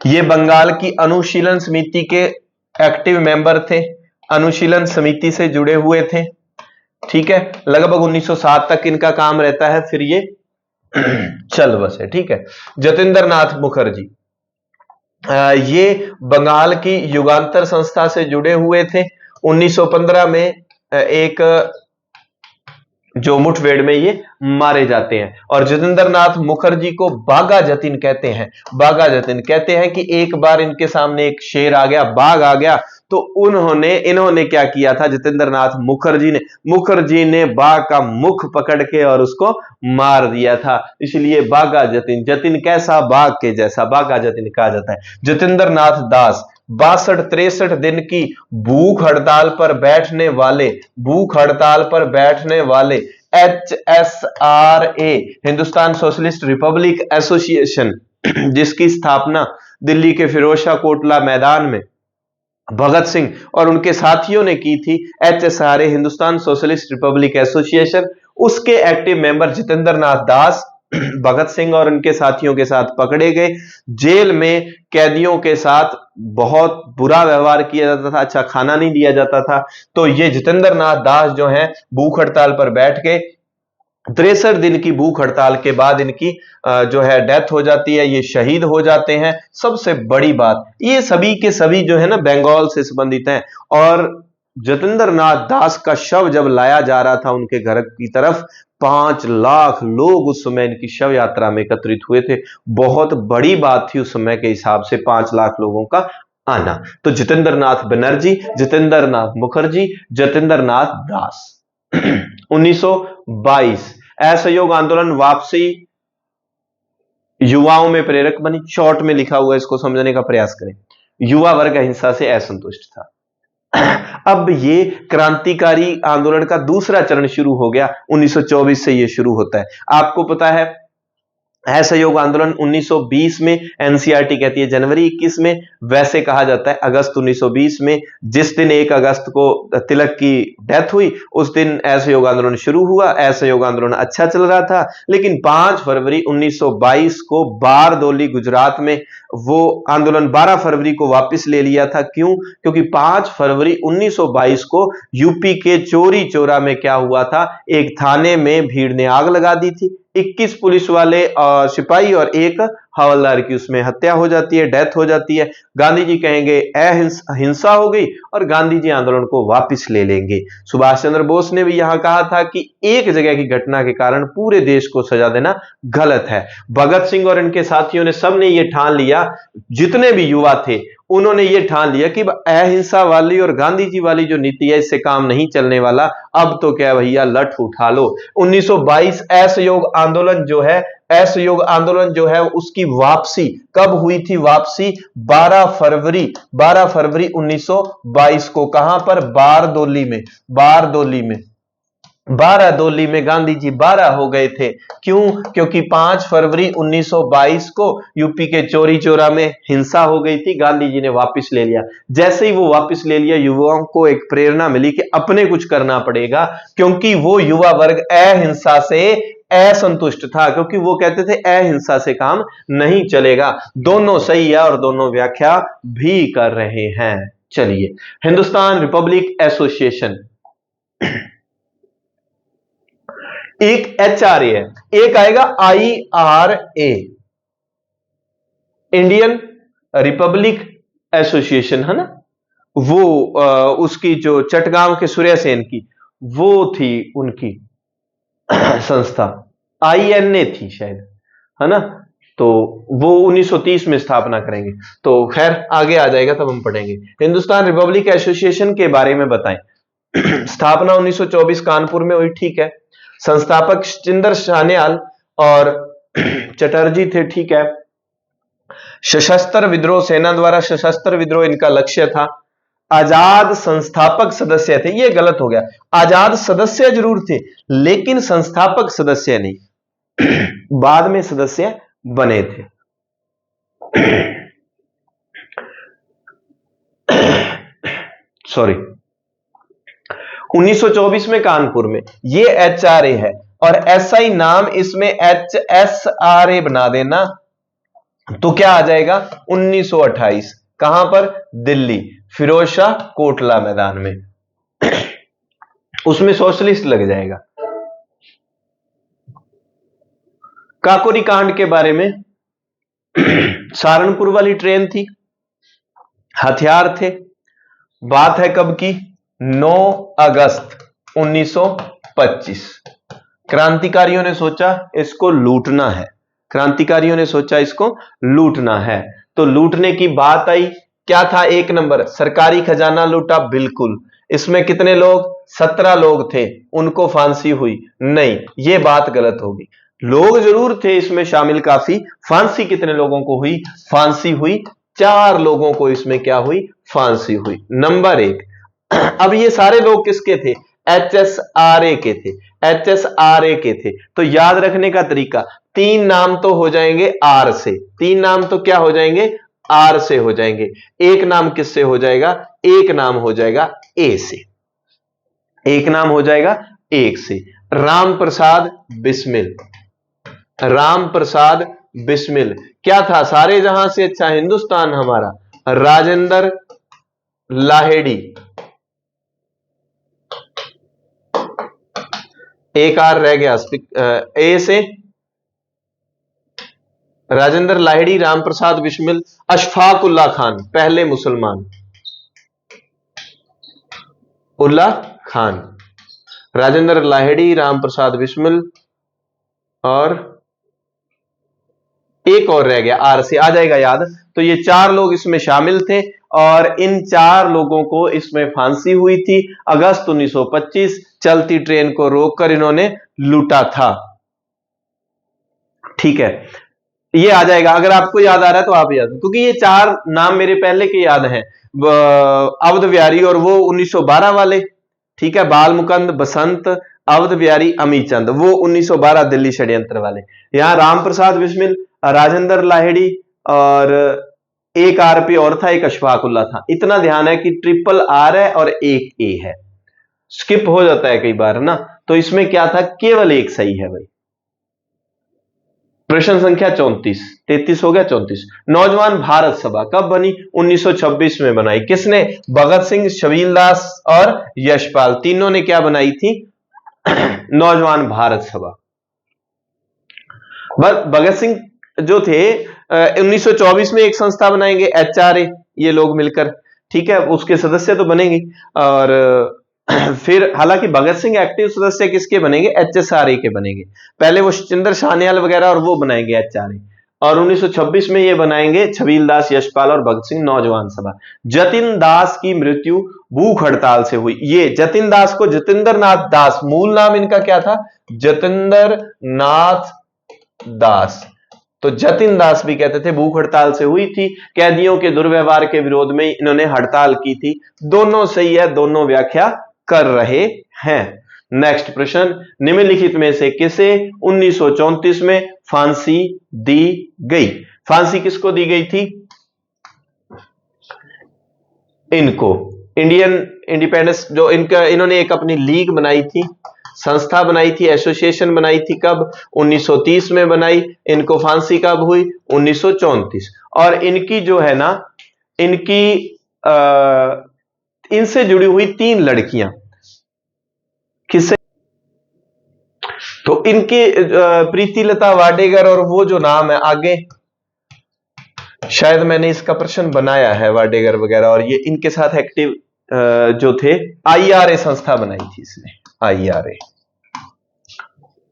ये बंगाल की अनुशीलन समिति के एक्टिव मेंबर थे, अनुशीलन समिति से जुड़े हुए थे। ठीक है, लगभग 1907 तक इनका काम रहता है, फिर ये चल बसे। ठीक है, जतेंद्र नाथ मुखर्जी ये बंगाल की युगांतर संस्था से जुड़े हुए थे। 1915 में एक जो मुठभेड़ में ये मारे जाते हैं। और जतेंद्र नाथ मुखर्जी को बागा जतीन कहते हैं। बागा जतीन कहते हैं कि एक बार इनके सामने एक शेर आ गया, बाघ आ गया, तो इन्होंने क्या किया था, जितेंद्र नाथ मुखर्जी ने बाघ का मुख पकड़ के और उसको मार दिया था, इसलिए बाघा जतिन। जतिन कैसा, बाघ के जैसा, बाघा जतिन कहा जाता है। जितेंद्र नाथ दास 62-63 दिन की भूख हड़ताल पर बैठने वाले HSRA, Hindustan socialist Republic association, जिसकी स्थापना दिल्ली के फिरोजशाह कोटला मैदान में भगत सिंह और उनके साथियों ने की थी। HSRA, Hindustan socialist Republic association, उसके एक्टिव मेंबर जितेंद्र नाथ दास भगत सिंह और उनके साथियों के साथ पकड़े गए। जेल में कैदियों के साथ बहुत बुरा व्यवहार किया जाता था, अच्छा खाना नहीं दिया जाता था। तो ये जितेंद्र नाथ दास जो है भूख हड़ताल पर बैठ के 63 दिन की भूख हड़ताल के बाद इनकी जो है डेथ हो जाती है, ये शहीद हो जाते हैं। सबसे बड़ी बात, ये सभी के सभी जो है ना बंगाल से संबंधित हैं। और जितेंद्र नाथ दास का शव जब लाया जा रहा था उनके घर की तरफ, 5 लाख लोग उस समय इनकी शव यात्रा में एकत्रित हुए थे। बहुत बड़ी बात थी उस समय के हिसाब से 5 लाख लोगों का आना। तो जितेंद्र नाथ बनर्जी, जितेंद्र नाथ मुखर्जी, जितेंद्र नाथ दास। 1922 असहयोग आंदोलन वापसी युवाओं में प्रेरक बनी। शॉर्ट में लिखा हुआ, इसको समझने का प्रयास करें। युवा वर्ग अहिंसा से असंतुष्ट था। अब ये क्रांतिकारी आंदोलन का दूसरा चरण शुरू हो गया। 1924 से ये शुरू होता है। आपको पता है असहयोग आंदोलन 1920 में, एनसीईआरटी कहती है जनवरी 21 में, वैसे कहा जाता है अगस्त 1920 में। जिस दिन 1 अगस्त को तिलक की डेथ हुई उस दिन असहयोग आंदोलन शुरू हुआ। असहयोग आंदोलन अच्छा चल रहा था, लेकिन 5 फरवरी 1922 को बारदोली गुजरात में वो आंदोलन 12 फरवरी को वापस ले लिया था। क्यों? क्योंकि 5 फरवरी 1922 को यूपी के चौरी चौरा में क्या हुआ था, एक थाने में भीड़ ने आग लगा दी थी। 21 पुलिस वाले सिपाही और एक हवलदार की उसमें हत्या हो जाती है, डेथ हो जाती है। गांधी जी कहेंगे अहिंसा हो गई और गांधी जी आंदोलन को वापस ले लेंगे। सुभाष चंद्र बोस ने भी यहां कहा था कि एक जगह की घटना के कारण पूरे देश को सजा देना गलत है। भगत सिंह और इनके साथियों ने सबने ये ठान लिया, जितने भी युवा थे उन्होंने ये ठान लिया कि अहिंसा वाली और गांधी जी वाली जो नीति है इससे काम नहीं चलने वाला। अब तो क्या भैया लठ उठा लो। 1922 असहयोग आंदोलन जो है उसकी वापसी कब हुई थी? वापसी 12 फरवरी 1922 को। कहां पर? बारदोली में गांधी जी 12 हो गए थे। क्यों? क्योंकि 5 फरवरी 1922 को यूपी के चौरी चौरा में हिंसा हो गई थी, गांधी जी ने वापस ले लिया। जैसे ही वो वापस ले लिया, युवाओं को एक प्रेरणा मिली कि अपने कुछ करना पड़ेगा, क्योंकि वो युवा वर्ग अहिंसा से असंतुष्ट था, क्योंकि वो कहते थे अहिंसा से काम नहीं चलेगा। दोनों सही है और दोनों व्याख्या भी कर रहे हैं। चलिए, हिंदुस्तान रिपब्लिक एसोसिएशन, एक HRA है, एक आएगा IRA, इंडियन रिपब्लिक एसोसिएशन, है ना। वो उसकी जो चटगांव के सूर्य सेन की वो थी उनकी संस्था, INA थी शायद, है ना। तो वो 1930 में स्थापना करेंगे। तो खैर आगे आ जाएगा तब हम पढ़ेंगे। हिंदुस्तान रिपब्लिक एसोसिएशन के बारे में बताएं। स्थापना 1924 कानपुर में हुई, ठीक है। संस्थापक चिंदर सान्याल और चटर्जी थे, ठीक है। सशस्त्र विद्रोह सेना द्वारा सशस्त्र विद्रोह इनका लक्ष्य था। आजाद संस्थापक सदस्य थे, ये गलत हो गया। आजाद सदस्य जरूर थे लेकिन संस्थापक सदस्य नहीं, बाद में सदस्य बने थे। सॉरी, 1924 में कानपुर में। ये HRA है और SI नाम इसमें HSRA बना देना तो क्या आ जाएगा? 1928। कहां पर? दिल्ली, फिरोजशाह कोटला मैदान में। उसमें सोशलिस्ट लग जाएगा। काकोरी कांड के बारे में, सहारनपुर वाली ट्रेन थी, हथियार थे। बात है कब की? 9 अगस्त 1925। क्रांतिकारियों ने सोचा इसको लूटना है, तो लूटने की बात आई। क्या था एक नंबर? सरकारी खजाना लूटा, बिल्कुल। इसमें कितने लोग? 17 लोग थे, उनको फांसी हुई? नहीं, यह बात गलत होगी। लोग जरूर थे इसमें शामिल काफी, फांसी कितने लोगों को हुई? फांसी हुई 4 लोगों को इसमें क्या हुई? फांसी हुई। नंबर 1। अब ये सारे लोग किसके थे? HSRA के थे। HSRA के थे, तो याद रखने का तरीका, 3 नाम तो हो जाएंगे आर से। 3 नाम तो क्या हो जाएंगे? आर से हो जाएंगे। एक नाम किससे हो जाएगा? एक नाम हो जाएगा ए से। एक नाम हो जाएगा एक से। राम प्रसाद बिस्मिल। राम प्रसाद बिस्मिल। क्या था? सारे जहां से अच्छा हिंदुस्तान हमारा। राजेंद्र लाहेड़ी। एक आर रह गया ए से। राजेंद्र लाहिड़ी, राम प्रसाद बिस्मिल, अशफाक उल्ला खान, पहले मुसलमान। उल्ला खान, राजेंद्र लाहिड़ी, राम प्रसाद बिस्मिल, और एक और रह गया आर से, आ जाएगा याद। तो ये 4 लोग इसमें शामिल थे और इन 4 लोगों को इसमें फांसी हुई थी। अगस्त 1925 चलती ट्रेन को रोककर इन्होंने लूटा था। ठीक है, ये आ जाएगा। अगर आपको याद आ रहा है तो आप याद, क्योंकि ये 4 नाम मेरे पहले के याद हैं। अवध बिहारी और वो 1912 वाले, ठीक है, बाल मुकंद, बसंत, अवध बिहारी, अमीचंद, वो 1912 दिल्ली षड्यंत्र वाले। यहां राम प्रसाद बिस्मिल, राजेंद्र लाहिड़ी और एक आर पे और था, एक अशफाक उल्ला था। इतना ध्यान है कि ट्रिपल आर है और एक ए है, स्किप हो जाता है कई बार ना। तो इसमें क्या था? केवल एक सही है भाई। प्रश्न संख्या 34, 33 हो गया, 34। नौजवान भारत सभा कब बनी? 1926 में बनाई। किसने? भगत सिंह, छबीलदास और यशपाल, तीनों ने क्या बनाई थी? नौजवान भारत सभा। भगत सिंह जो थे 1924 में एक संस्था बनाएंगे, HRA, ये लोग मिलकर, ठीक है, उसके सदस्य तो बनेंगे। और फिर हालांकि भगत सिंह एक्टिव सदस्य किसके बनेंगे? HSRA के बनेंगे। पहले वो सचिंदर सान्याल वगैरह और वो बनाएंगे HRA, और 1926 में ये बनाएंगे छबीलदास, यशपाल और भगत सिंह नौजवान सभा। जतिन दास की मृत्यु भूख हड़ताल से हुई। ये जतिन दास को जतिंदर नाथ दास, मूल नाम इनका क्या था? जतिंदर नाथ दास, तो जतिन दास भी कहते थे। भूख हड़ताल से हुई थी, कैदियों के दुर्व्यवहार के विरोध में इन्होंने हड़ताल की थी। दोनों सही है, दोनों व्याख्या कर रहे हैं। नेक्स्ट प्रश्न, निम्नलिखित में से किसे 1934 में फांसी दी गई? फांसी किसको दी गई थी? इनको, इंडियन इंडिपेंडेंस, जो इनका, इन्होंने एक अपनी लीग बनाई थी, संस्था बनाई थी, एसोसिएशन बनाई थी। कब? 1930 में बनाई। इनको फांसी कब हुई? 1934। और इनकी जो है ना, इनकी इनसे जुड़ी हुई 3 लड़कियां, किससे? तो इनके प्रीतिलता वाडेकर, और वो जो नाम है आगे, शायद मैंने इसका प्रश्न बनाया है, वाडेकर वगैरह, और ये इनके साथ एक्टिव जो थे। IRA संस्था बनाई थी इसने, IRA,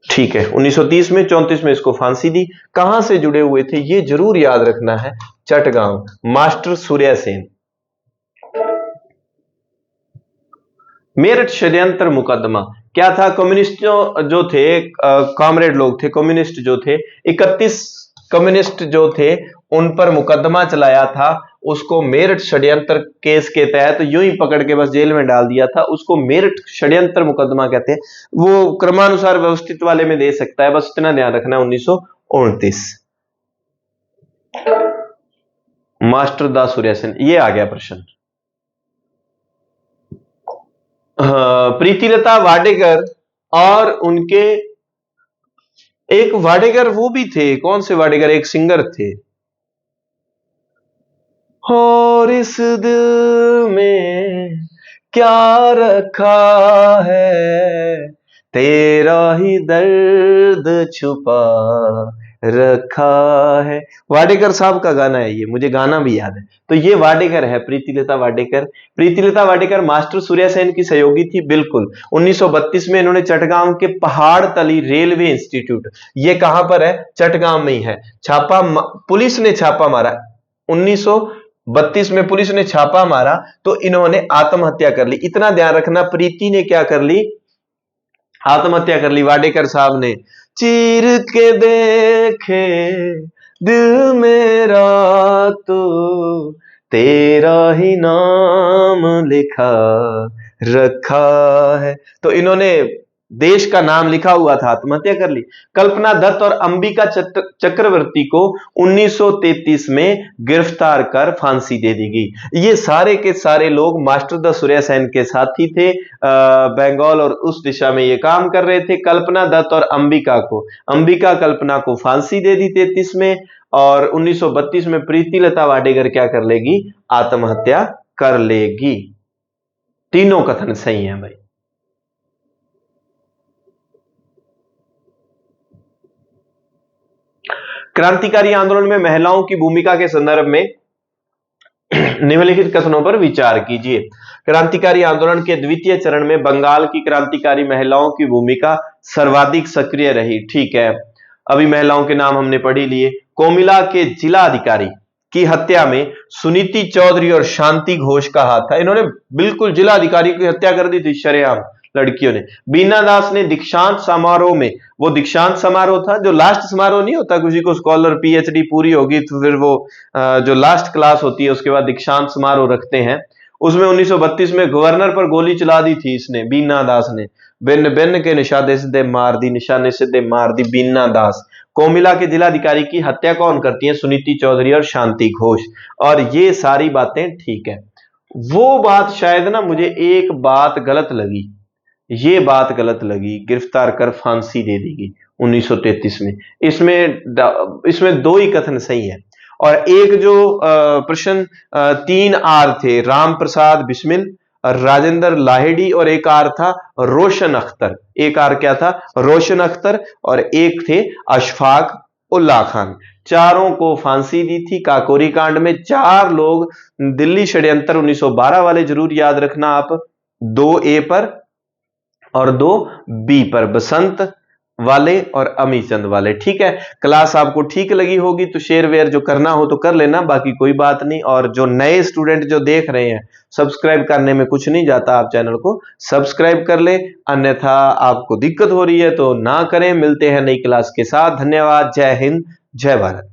ठीक है। 1930 में, 34 में इसको फांसी दी। कहां से जुड़े हुए थे ये जरूर याद रखना है, चटगांव, मास्टर सूर्य सेन। मेरठ षड्यंत्र मुकदमा क्या था? कम्युनिस्टों जो थे, कॉमरेड लोग थे, कम्युनिस्ट जो थे, 31 कम्युनिस्ट जो थे, उन पर मुकदमा चलाया था। उसको मेरठ षड्यंत्र केस के तहत यूं ही पकड़ के बस जेल में डाल दिया था। उसको मेरठ षड्यंत्र मुकदमा कहते हैं। वो क्रमानुसार व्यवस्थित वाले में दे सकता है, बस इतना ध्यान रखना। 1929, मास्टर दा सूर्य सेन। ये आ गया प्रश्न। प्रीतिलता वाडेकर और उनके एक वाडेकर वो भी थे, कौन से वाडेकर? एक सिंगर थे। और इस दिल में क्या रखा है, तेरा ही दर्द छुपा रखा है। वाडेकर साहब का गाना है ये, मुझे गाना भी याद है। तो ये वाडेकर है, प्रीतिलता वाडेकर। प्रीतिलता वाडेकर मास्टर सूर्य सेन की सहयोगी थी, बिल्कुल। 1932 में इन्होंने चटगांव के पहाड़ तली रेलवे इंस्टीट्यूट, ये कहां पर है? चटगांव में ही है, छापा, पुलिस ने छापा मारा। 32 में पुलिस ने छापा मारा तो इन्होंने आत्महत्या कर ली। इतना ध्यान रखना, प्रीति ने क्या कर ली? आत्महत्या कर ली। वाडेकर साहब ने चीर के देखे दिल मेरा तो तेरा ही नाम लिखा रखा है, तो इन्होंने देश का नाम लिखा हुआ था, आत्महत्या कर ली। कल्पना दत्त और अंबिका चक्रवर्ती को 1933 में गिरफ्तार कर फांसी दे दी गई। ये सारे के सारे लोग मास्टर द सूर्या सेन के साथी थे, बंगाल और उस दिशा में ये काम कर रहे थे। कल्पना दत्त और अंबिका कल्पना को फांसी दे दी 33 में, और 1932 में प्रीति लता वाडेकर क्या कर लेगी? आत्महत्या कर लेगी। तीनों कथन सही हैं भाई। क्रांतिकारी आंदोलन में महिलाओं की भूमिका के संदर्भ में निम्नलिखित कथनों पर विचार कीजिए। क्रांतिकारी आंदोलन के द्वितीय चरण में बंगाल की क्रांतिकारी महिलाओं की भूमिका सर्वाधिक सक्रिय रही। ठीक है, अभी महिलाओं के नाम हमने पढ़ ही लिए। कोमिला के जिला अधिकारी की हत्या में सुनीति चौधरी और शांति घोष का हाथ था। इन्होंने बिल्कुल जिला अधिकारी की हत्या कर दी थी शरेआम लड़कियों ने। बीना दास ने दीक्षांत समारोह में, वो दीक्षांत समारोह था जो लास्ट समारोह नहीं होता, किसी को स्कॉलर पीएचडी पूरी होगी तो फिर वो जो लास्ट क्लास होती है उसके बाद दीक्षांत समारोह रखते हैं, उसमें 1932 में गवर्नर पर गोली चला दी थी इसने, बीना दास ने। बिन बिन के निशाने से मार दी, निशाने से मार दी बीना दास। कोमिला के जिलाधिकारी की हत्या कौन करती है? सुनीति चौधरी और शांति घोष। और ये सारी बातें ठीक है। वो बात शायद ना मुझे एक बात गलत लगी, ये बात गलत लगी, गिरफ्तार कर फांसी दे दी गई 1933 में। इसमें दो ही कथन सही है। और एक जो प्रश्न 3 आर थे, राम प्रसाद बिस्मिल, राजेंद्र लाहिड़ी, और एक आर था रोशन अख्तर। एक आर क्या था? रोशन अख्तर। और एक थे अशफाक उल्ला खान। चारों को फांसी दी थी काकोरी कांड में। 4 लोग दिल्ली षड्यंत्र 1912 वाले जरूर याद रखना आप, 2A पर और 2B पर, बसंत वाले और अमीचंद वाले। ठीक है, क्लास आपको ठीक लगी होगी तो शेयर वेयर जो करना हो तो कर लेना, बाकी कोई बात नहीं। और जो नए स्टूडेंट जो देख रहे हैं, सब्सक्राइब करने में कुछ नहीं जाता, आप चैनल को सब्सक्राइब कर ले, अन्यथा आपको दिक्कत हो रही है तो ना करें। मिलते हैं नई क्लास के साथ। धन्यवाद। जय हिंद, जय भारत।